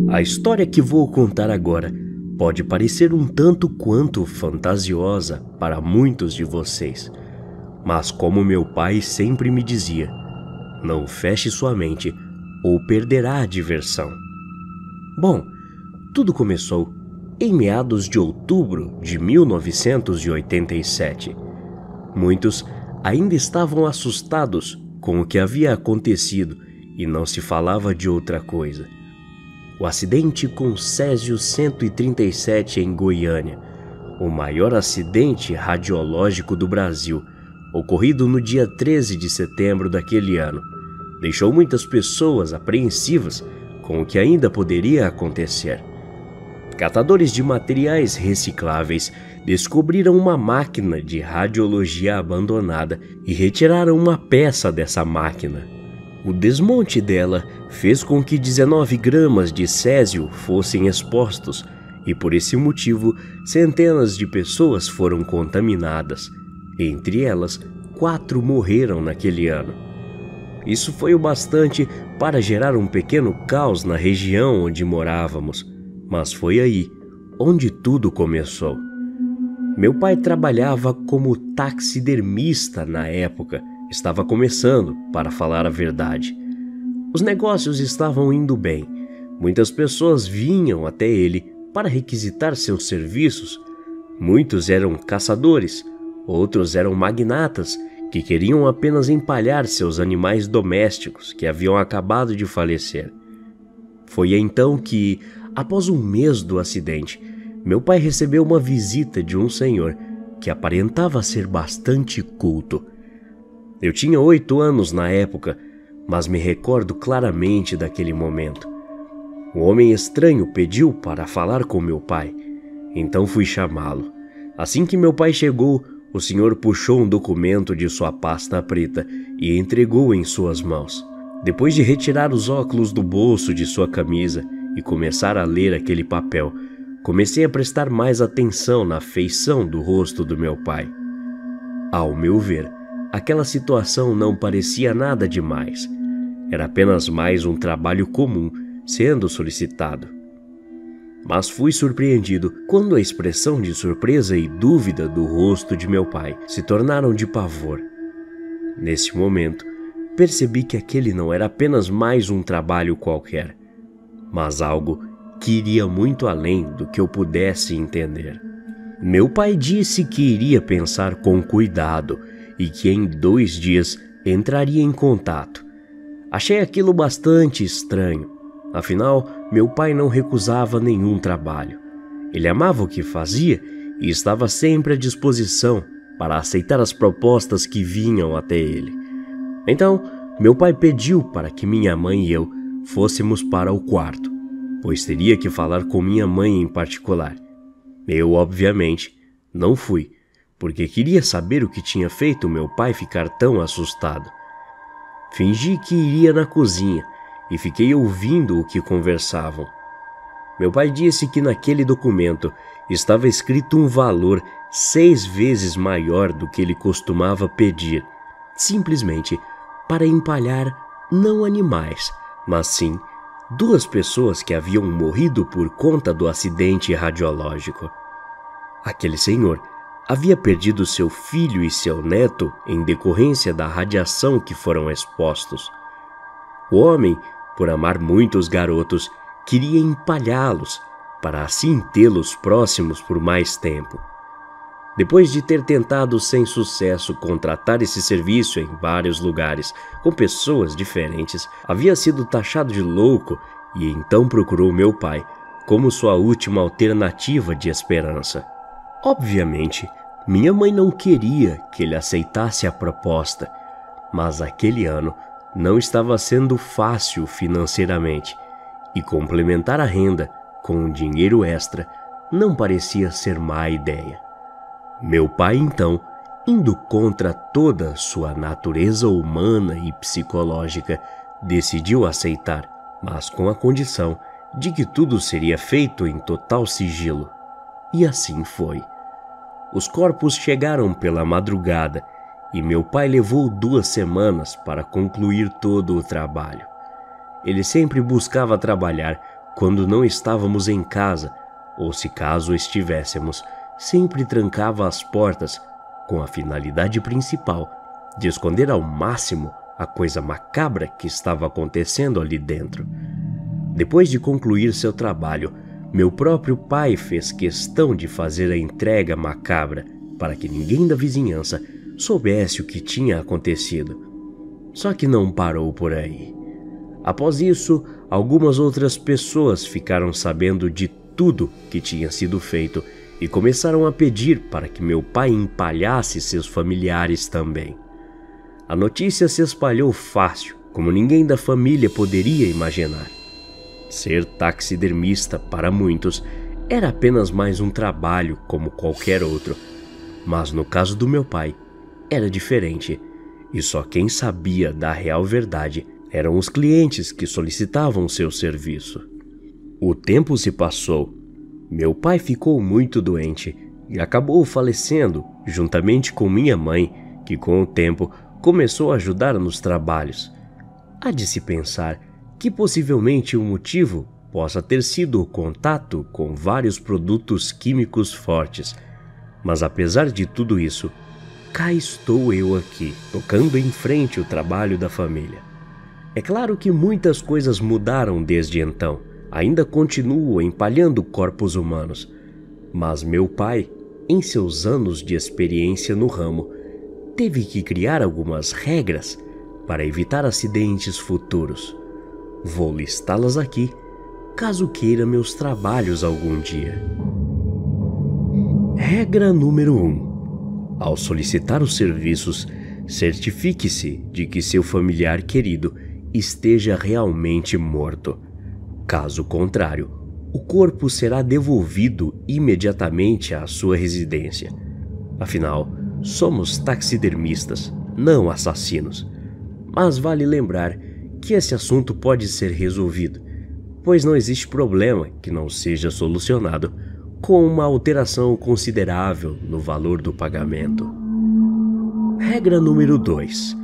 A história que vou contar agora pode parecer um tanto quanto fantasiosa para muitos de vocês, mas como meu pai sempre me dizia, não feche sua mente ou perderá a diversão. Bom, tudo começou em meados de outubro de 1987. Muitos ainda estavam assustados com o que havia acontecido e não se falava de outra coisa. O acidente com Césio 137 em Goiânia, o maior acidente radiológico do Brasil, ocorrido no dia 13 de setembro daquele ano, deixou muitas pessoas apreensivas com o que ainda poderia acontecer. Catadores de materiais recicláveis descobriram uma máquina de radiologia abandonada e retiraram uma peça dessa máquina. O desmonte dela fez com que 19 gramas de césio fossem expostos e, por esse motivo, centenas de pessoas foram contaminadas. Entre elas, 4 morreram naquele ano. Isso foi o bastante para gerar um pequeno caos na região onde morávamos, mas foi aí onde tudo começou. Meu pai trabalhava como taxidermista na época. Estava começando, para falar a verdade. Os negócios estavam indo bem. Muitas pessoas vinham até ele para requisitar seus serviços. Muitos eram caçadores, outros eram magnatas que queriam apenas empalhar seus animais domésticos que haviam acabado de falecer. Foi então que, após um mês do acidente, meu pai recebeu uma visita de um senhor que aparentava ser bastante culto. Eu tinha 8 anos na época, mas me recordo claramente daquele momento. O homem estranho pediu para falar com meu pai, então fui chamá-lo. Assim que meu pai chegou, o senhor puxou um documento de sua pasta preta e entregou em suas mãos. Depois de retirar os óculos do bolso de sua camisa e começar a ler aquele papel, comecei a prestar mais atenção na feição do rosto do meu pai. Ao meu ver, aquela situação não parecia nada demais. Era apenas mais um trabalho comum sendo solicitado. Mas fui surpreendido quando a expressão de surpresa e dúvida do rosto de meu pai se tornaram de pavor. Nesse momento, percebi que aquele não era apenas mais um trabalho qualquer, mas algo que iria muito além do que eu pudesse entender. Meu pai disse que iria pensar com cuidado e que em 2 dias entraria em contato. Achei aquilo bastante estranho. Afinal, meu pai não recusava nenhum trabalho. Ele amava o que fazia e estava sempre à disposição para aceitar as propostas que vinham até ele. Então, meu pai pediu para que minha mãe e eu fôssemos para o quarto, pois teria que falar com minha mãe em particular. Eu, obviamente, não fui, porque queria saber o que tinha feito meu pai ficar tão assustado. Fingi que iria na cozinha e fiquei ouvindo o que conversavam. Meu pai disse que naquele documento
estava escrito um valor 6 vezes maior do que ele costumava pedir, simplesmente para empalhar não animais, mas sim 2 pessoas que haviam morrido por conta do acidente radiológico. Aquele senhor havia perdido seu filho e seu neto em decorrência da radiação que foram expostos. O homem, por amar muito os garotos, queria empalhá-los, para assim tê-los próximos por mais tempo. Depois de ter tentado sem sucesso contratar esse serviço em vários lugares, com pessoas diferentes, havia sido taxado de louco e então procurou meu pai como sua última alternativa de esperança. Obviamente, minha mãe não queria que ele aceitasse a proposta, mas aquele ano não estava sendo fácil financeiramente e complementar a renda com um dinheiro extra não parecia ser má ideia. Meu pai, então, indo contra toda sua natureza humana e psicológica, decidiu aceitar, mas com a condição de que tudo seria feito em total sigilo. E assim foi. Os corpos chegaram pela madrugada e meu pai levou 2 semanas para concluir todo o trabalho. Ele sempre buscava trabalhar quando não estávamos em casa, ou se caso estivéssemos, sempre trancava as portas com a finalidade principal de esconder ao máximo a coisa macabra que estava acontecendo ali dentro. Depois de concluir seu trabalho, meu próprio pai fez questão de fazer a entrega macabra para que ninguém da vizinhança soubesse o que tinha acontecido. Só que não parou por aí. Após isso, algumas outras pessoas ficaram sabendo de tudo que tinha sido feito e começaram a pedir para que meu pai empalhasse seus familiares também. A notícia se espalhou fácil, como ninguém da família poderia imaginar. Ser taxidermista, para muitos, era apenas mais um trabalho como qualquer outro. Mas no caso do meu pai, era diferente, e só quem sabia da real verdade eram os clientes que solicitavam seu serviço. O tempo se passou. Meu pai ficou muito doente e acabou falecendo, juntamente com minha mãe, que com o tempo começou a ajudar nos trabalhos. Há de se pensar que possivelmente o motivo possa ter sido o contato com vários produtos químicos fortes. Mas apesar de tudo isso, cá estou eu aqui, tocando em frente o trabalho da família. É claro que muitas coisas mudaram desde então. Ainda continuo empalhando corpos humanos. Mas meu pai, em seus anos de experiência no ramo, teve que criar algumas regras para evitar acidentes futuros. Vou listá-las aqui, caso queira meus trabalhos algum dia. Regra número 1. Ao solicitar os serviços, certifique-se de que seu familiar querido esteja realmente morto. Caso contrário, o corpo será devolvido imediatamente à sua residência. Afinal, somos taxidermistas, não assassinos. Mas vale lembrar que esse assunto pode ser resolvido, pois não existe problema que não seja solucionado com uma alteração considerável no valor do pagamento. Regra número 2.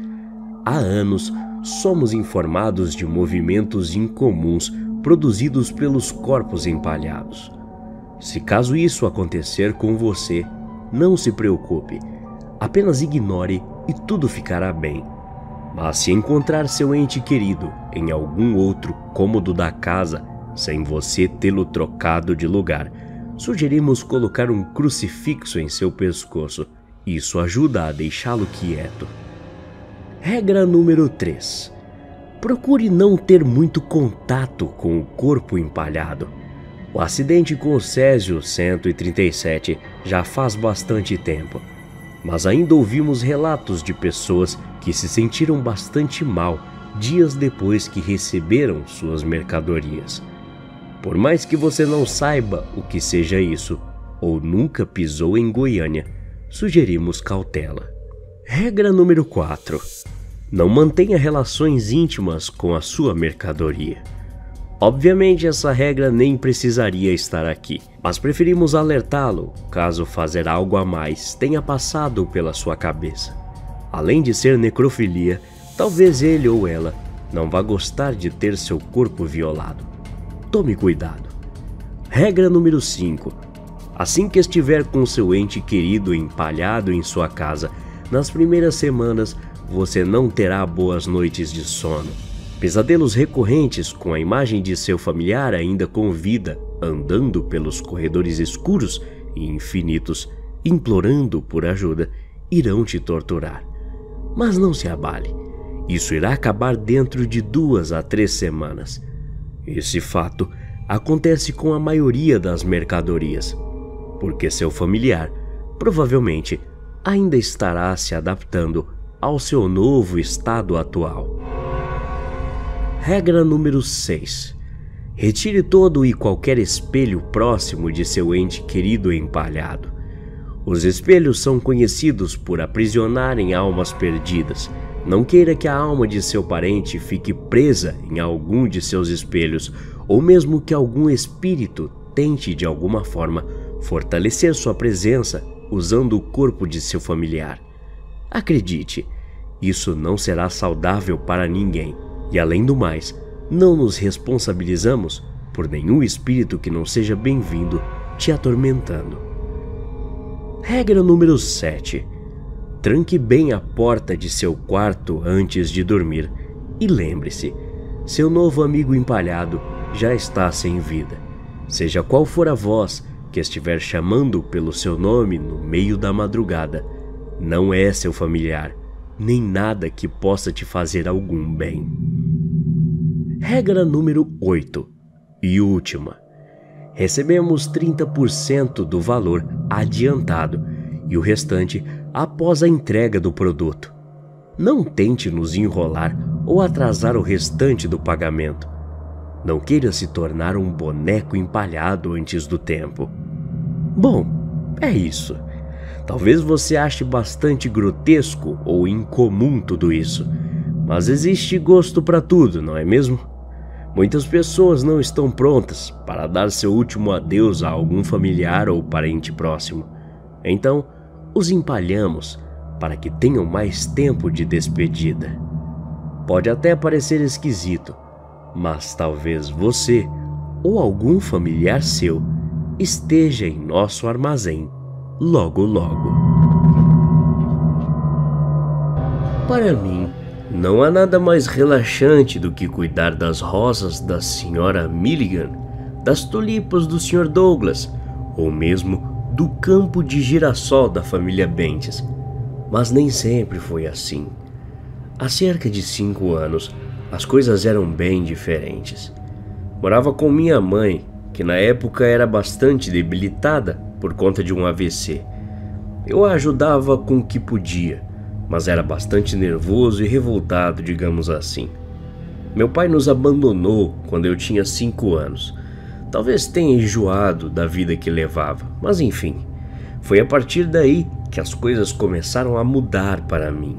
Há anos, somos informados de movimentos incomuns produzidos pelos corpos empalhados. Se caso isso acontecer com você, não se preocupe, apenas ignore e tudo ficará bem. Mas se encontrar seu ente querido em algum outro cômodo da casa, sem você tê-lo trocado de lugar, sugerimos colocar um crucifixo em seu pescoço. Isso ajuda a deixá-lo quieto. Regra número 3. Procure não ter muito contato com o corpo empalhado. O acidente com o Césio 137 já faz bastante tempo, mas ainda ouvimos relatos de pessoas que se sentiram bastante mal dias depois que receberam suas mercadorias. Por mais que você não saiba o que seja isso, ou nunca pisou em Goiânia, sugerimos cautela. Regra número 4. Não mantenha relações íntimas com a sua mercadoria. Obviamente essa regra nem precisaria estar aqui, mas preferimos alertá-lo caso fazer algo a mais tenha passado pela sua cabeça. Além de ser necrofilia, talvez ele ou ela não vá gostar de ter seu corpo violado. Tome cuidado. Regra número 5. Assim que estiver com seu ente querido empalhado em sua casa, nas primeiras semanas você não terá boas noites de sono. Pesadelos recorrentes com a imagem de seu familiar ainda com vida, andando pelos corredores escuros e infinitos, implorando por ajuda, irão te torturar. Mas não se abale. Isso irá acabar dentro de 2 a 3 semanas. Esse fato acontece com a maioria das mercadorias, porque seu familiar provavelmente ainda estará se adaptando ao seu novo estado atual. Regra número 6. Retire todo e qualquer espelho próximo de seu ente querido empalhado. Os espelhos são conhecidos por aprisionarem almas perdidas. Não queira que a alma de seu parente fique presa em algum de seus espelhos, ou mesmo que algum espírito tente de alguma forma fortalecer sua presença usando o corpo de seu familiar. Acredite, isso não será saudável para ninguém. E além do mais, não nos responsabilizamos por nenhum espírito que não seja bem-vindo te atormentando. Regra número 7. Tranque bem a porta de seu quarto antes de dormir e lembre-se, seu novo amigo empalhado já está sem vida. Seja qual for a voz que estiver chamando pelo seu nome no meio da madrugada, não é seu familiar, nem nada que possa te fazer algum bem. Regra número 8 e última. Recebemos 30% do valor adiantado e o restante após a entrega do produto. Não tente nos enrolar ou atrasar o restante do pagamento. Não queira se tornar um boneco empalhado antes do tempo. Bom, é isso. Talvez você ache bastante grotesco ou incomum tudo isso, mas existe gosto para tudo, não é mesmo? Muitas pessoas não estão prontas para dar seu último adeus a algum familiar ou parente próximo. Então, os empalhamos para que tenham mais tempo de despedida. Pode até parecer esquisito, mas talvez você ou algum familiar seu esteja em nosso armazém logo logo. Para mim, não há nada mais relaxante do que cuidar das rosas da Sra. Milligan, das tulipas do Sr. Douglas, ou mesmo do campo de girassol da família Bentes. Mas nem sempre foi assim. Há cerca de 5 anos, as coisas eram bem diferentes. Morava com minha mãe, que na época era bastante debilitada por conta de um AVC. Eu a ajudava com o que podia, mas era bastante nervoso e revoltado, digamos assim. Meu pai nos abandonou quando eu tinha 5 anos. Talvez tenha enjoado da vida que levava, mas enfim. Foi a partir daí que as coisas começaram a mudar para mim.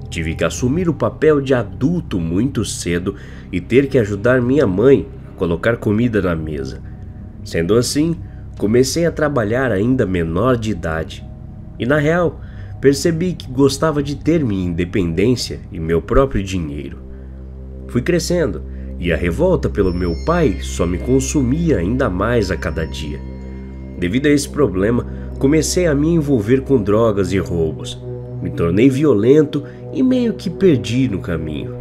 Tive que assumir o papel de adulto muito cedo e ter que ajudar minha mãe a colocar comida na mesa. Sendo assim, comecei a trabalhar ainda menor de idade. E na real, percebi que gostava de ter minha independência e meu próprio dinheiro. Fui crescendo e a revolta pelo meu pai só me consumia ainda mais a cada dia. Devido a esse problema, comecei a me envolver com drogas e roubos. Me tornei violento e meio que perdi no caminho.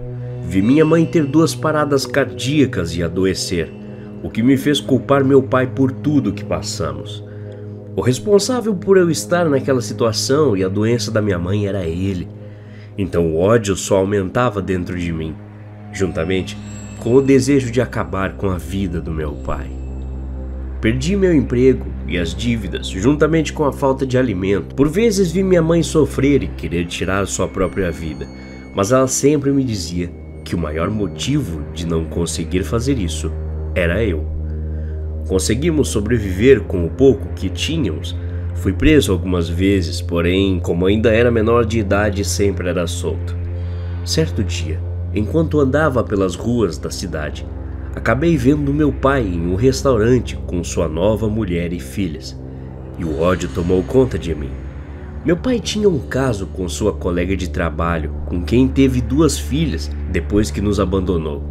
Vi minha mãe ter 2 paradas cardíacas e adoecer, o que me fez culpar meu pai por tudo que passamos. O responsável por eu estar naquela situação e a doença da minha mãe era ele. Então o ódio só aumentava dentro de mim, juntamente com o desejo de acabar com a vida do meu pai. Perdi meu emprego e as dívidas, juntamente com a falta de alimento. Por vezes vi minha mãe sofrer e querer tirar sua própria vida, mas ela sempre me dizia que o maior motivo de não conseguir fazer isso era eu. Conseguimos sobreviver com o pouco que tínhamos. Fui preso algumas vezes, porém, como ainda era menor de idade, sempre era solto. Certo dia, enquanto andava pelas ruas da cidade, acabei vendo meu pai em um restaurante com sua nova mulher e filhas, e o ódio tomou conta de mim. Meu pai tinha um caso com sua colega de trabalho, com quem teve 2 filhas depois que nos abandonou.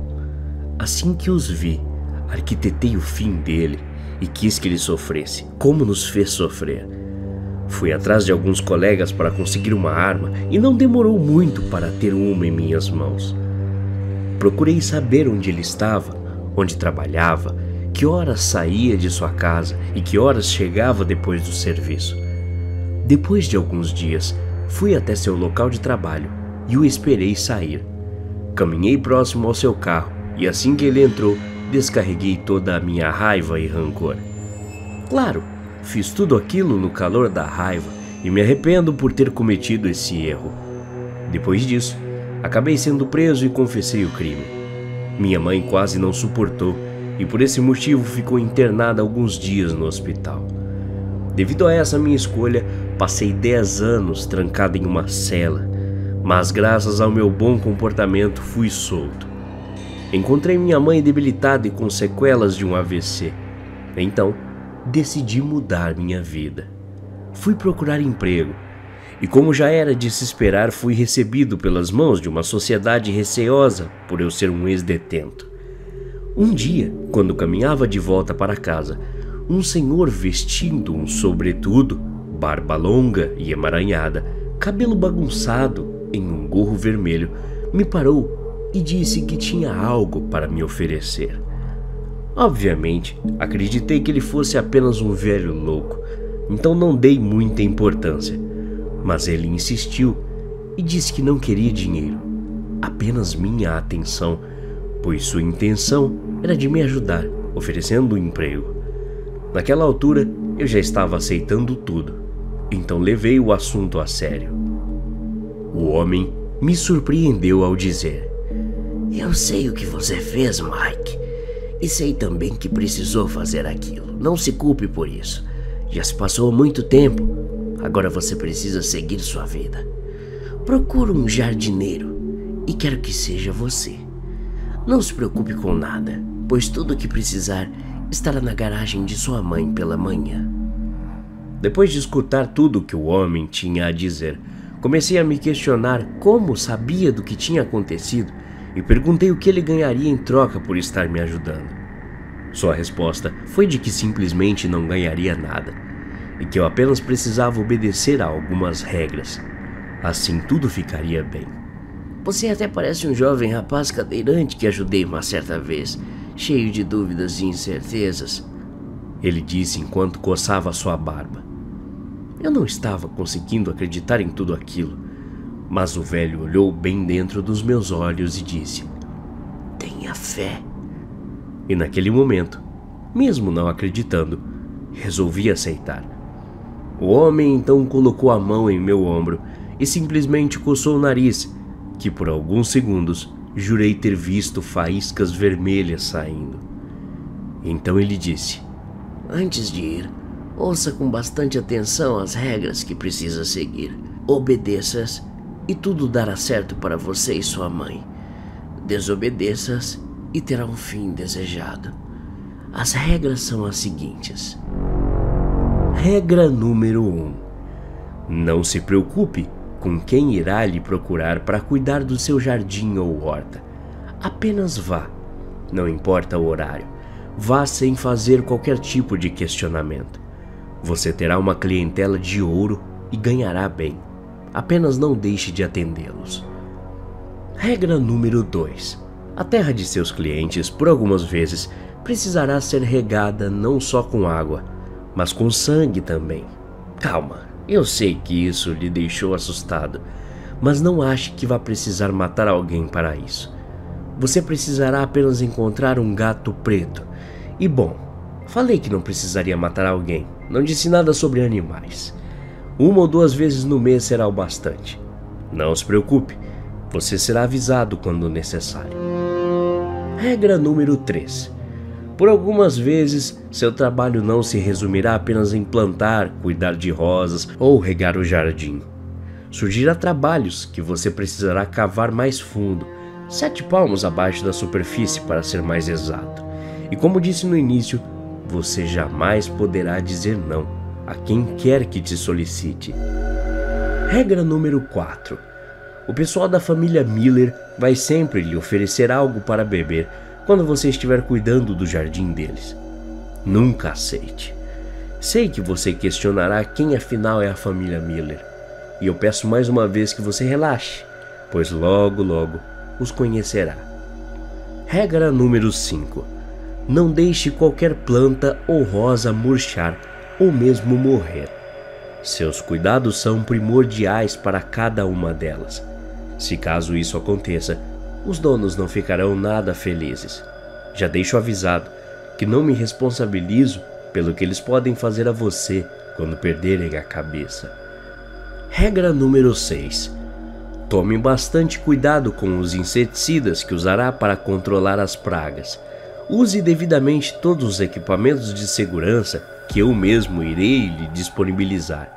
Assim que os vi, arquitetei o fim dele e quis que ele sofresse, como nos fez sofrer. Fui atrás de alguns colegas para conseguir uma arma e não demorou muito para ter uma em minhas mãos. Procurei saber onde ele estava, onde trabalhava, que horas saía de sua casa e que horas chegava depois do serviço. Depois de alguns dias, fui até seu local de trabalho e o esperei sair. Caminhei próximo ao seu carro e assim que ele entrou, descarreguei toda a minha raiva e rancor. Claro, fiz tudo aquilo no calor da raiva e me arrependo por ter cometido esse erro. Depois disso, acabei sendo preso e confessei o crime. Minha mãe quase não suportou e por esse motivo ficou internada alguns dias no hospital. Devido a essa minha escolha, passei 10 anos trancado em uma cela, mas graças ao meu bom comportamento fui solto. Encontrei minha mãe debilitada e com sequelas de um AVC. Então, decidi mudar minha vida. Fui procurar emprego e, como já era de se esperar, fui recebido pelas mãos de uma sociedade receosa por eu ser um ex-detento. Um dia, quando caminhava de volta para casa, um senhor vestindo um sobretudo, barba longa e emaranhada, cabelo bagunçado em um gorro vermelho, me parou e disse que tinha algo para me oferecer. Obviamente, acreditei que ele fosse apenas um velho louco, então não dei muita importância. Mas ele insistiu e disse que não queria dinheiro, apenas minha atenção, pois sua intenção era de me ajudar, oferecendo um emprego. Naquela altura, eu já estava aceitando tudo, então levei o assunto a sério. O homem me surpreendeu ao dizer:
"Eu sei o que você fez, Mike, e sei também que precisou fazer aquilo. Não se culpe por isso. Já se passou muito tempo. Agora você precisa seguir sua vida. Procuro um jardineiro e quero que seja você. Não se preocupe com nada, pois tudo o que precisar estará na garagem de sua mãe pela manhã."
Depois de escutar tudo o que o homem tinha a dizer, comecei a me questionar como sabia do que tinha acontecido e perguntei o que ele ganharia em troca por estar me ajudando. Sua resposta foi de que simplesmente não ganharia nada e que eu apenas precisava obedecer a algumas regras. Assim tudo ficaria bem.
"Você até parece um jovem rapaz cadeirante que ajudei uma certa vez, cheio de dúvidas e incertezas",
ele disse enquanto coçava sua barba. Eu não estava conseguindo acreditar em tudo aquilo, mas o velho olhou bem dentro dos meus olhos e disse:
"Tenha fé."
E naquele momento, mesmo não acreditando, resolvi aceitar. O homem então colocou a mão em meu ombro e simplesmente coçou o nariz, que por alguns segundos jurei ter visto faíscas vermelhas saindo. Então ele disse:
"Antes de ir, ouça com bastante atenção as regras que precisa seguir. Obedeça-as e tudo dará certo para você e sua mãe. Desobedeça-as e terá um fim desejado. As regras são as seguintes.
Regra número 1. Não se preocupe com quem irá lhe procurar para cuidar do seu jardim ou horta. Apenas vá. Não importa o horário. Vá sem fazer qualquer tipo de questionamento. Você terá uma clientela de ouro e ganhará bem. Apenas não deixe de atendê-los. Regra número 2. A terra de seus clientes, por algumas vezes, precisará ser regada não só com água, mas com sangue também. Calma, eu sei que isso lhe deixou assustado, mas não ache que vai precisar matar alguém para isso. Você precisará apenas encontrar um gato preto. E bom, falei que não precisaria matar alguém, não disse nada sobre animais. 1 ou 2 vezes no mês será o bastante. Não se preocupe, você será avisado quando necessário. Regra número 3. Por algumas vezes, seu trabalho não se resumirá apenas em plantar, cuidar de rosas ou regar o jardim. Surgirá trabalhos que você precisará cavar mais fundo, 7 palmos abaixo da superfície, para ser mais exato. E como disse no início, você jamais poderá dizer não a quem quer que te solicite. Regra número 4. O pessoal da família Miller vai sempre lhe oferecer algo para beber quando você estiver cuidando do jardim deles. Nunca aceite. Sei que você questionará quem afinal é a família Miller, e eu peço mais uma vez que você relaxe, pois logo logo os conhecerá. Regra número 5. Não deixe qualquer planta ou rosa murchar ou mesmo morrer. Seus cuidados são primordiais para cada uma delas. Se caso isso aconteça, os donos não ficarão nada felizes. Já deixo avisado que não me responsabilizo pelo que eles podem fazer a você quando perderem a cabeça. Regra número 6. Tome bastante cuidado com os inseticidas que usará para controlar as pragas. Use devidamente todos os equipamentos de segurança que eu mesmo irei lhe disponibilizar.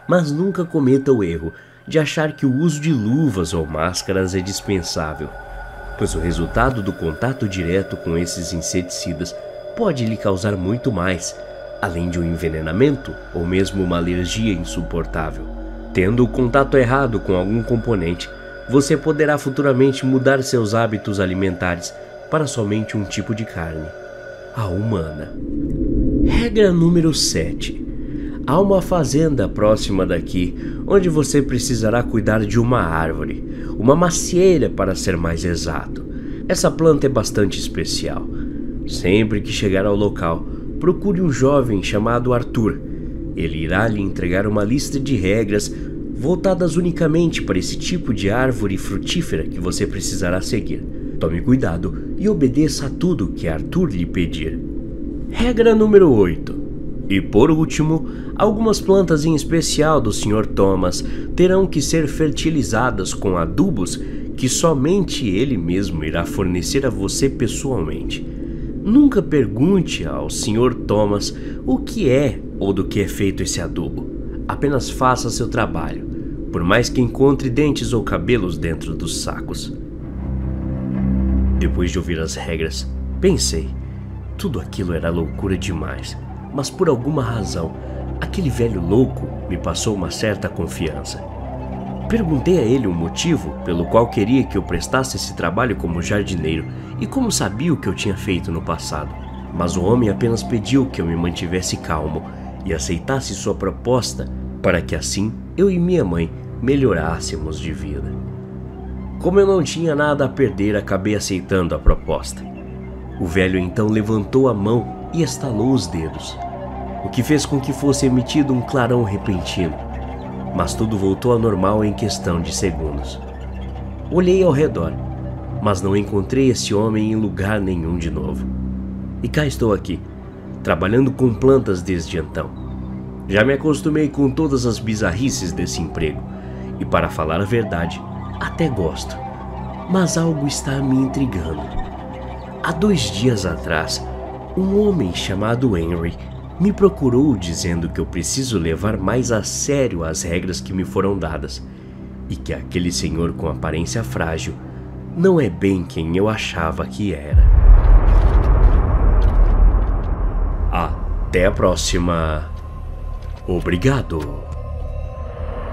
Mas nunca cometa o erro de achar que o uso de luvas ou máscaras é dispensável, pois o resultado do contato direto com esses inseticidas pode lhe causar muito mais, além de um envenenamento ou mesmo uma alergia insuportável. Tendo o contato errado com algum componente, você poderá futuramente mudar seus hábitos alimentares para somente um tipo de carne, a humana. Regra número 7. Há uma fazenda próxima daqui, onde você precisará cuidar de uma árvore, uma macieira para ser mais exato. Essa planta é bastante especial. Sempre que chegar ao local, procure um jovem chamado Arthur. Ele irá lhe entregar uma lista de regras voltadas unicamente para esse tipo de árvore frutífera que você precisará seguir. Tome cuidado e obedeça a tudo que Arthur lhe pedir. Regra número 8. E por último, algumas plantas em especial do Sr. Thomas terão que ser fertilizadas com adubos que somente ele mesmo irá fornecer a você pessoalmente. Nunca pergunte ao Sr. Thomas o que é ou do que é feito esse adubo. Apenas faça seu trabalho, por mais que encontre dentes ou cabelos dentro dos sacos. Depois de ouvir as regras, pensei, tudo aquilo era loucura demais. Mas por alguma razão, aquele velho louco me passou uma certa confiança. Perguntei a ele o motivo pelo qual queria que eu prestasse esse trabalho como jardineiro e como sabia o que eu tinha feito no passado. Mas o homem apenas pediu que eu me mantivesse calmo e aceitasse sua proposta para que assim eu e minha mãe melhorássemos de vida. Como eu não tinha nada a perder, acabei aceitando a proposta. O velho então levantou a mão e estalou os dedos, o que fez com que fosse emitido um clarão repentino, mas tudo voltou ao normal em questão de segundos. Olhei ao redor, mas não encontrei esse homem em lugar nenhum de novo. E cá estou aqui, trabalhando com plantas desde então. Já me acostumei com todas as bizarrices desse emprego, e para falar a verdade, até gosto, mas algo está me intrigando. Há 2 dias atrás, um homem chamado Henry me procurou dizendo que eu preciso levar mais a sério as regras que me foram dadas e que aquele senhor com aparência frágil não é bem quem eu achava que era. Até a próxima. Obrigado.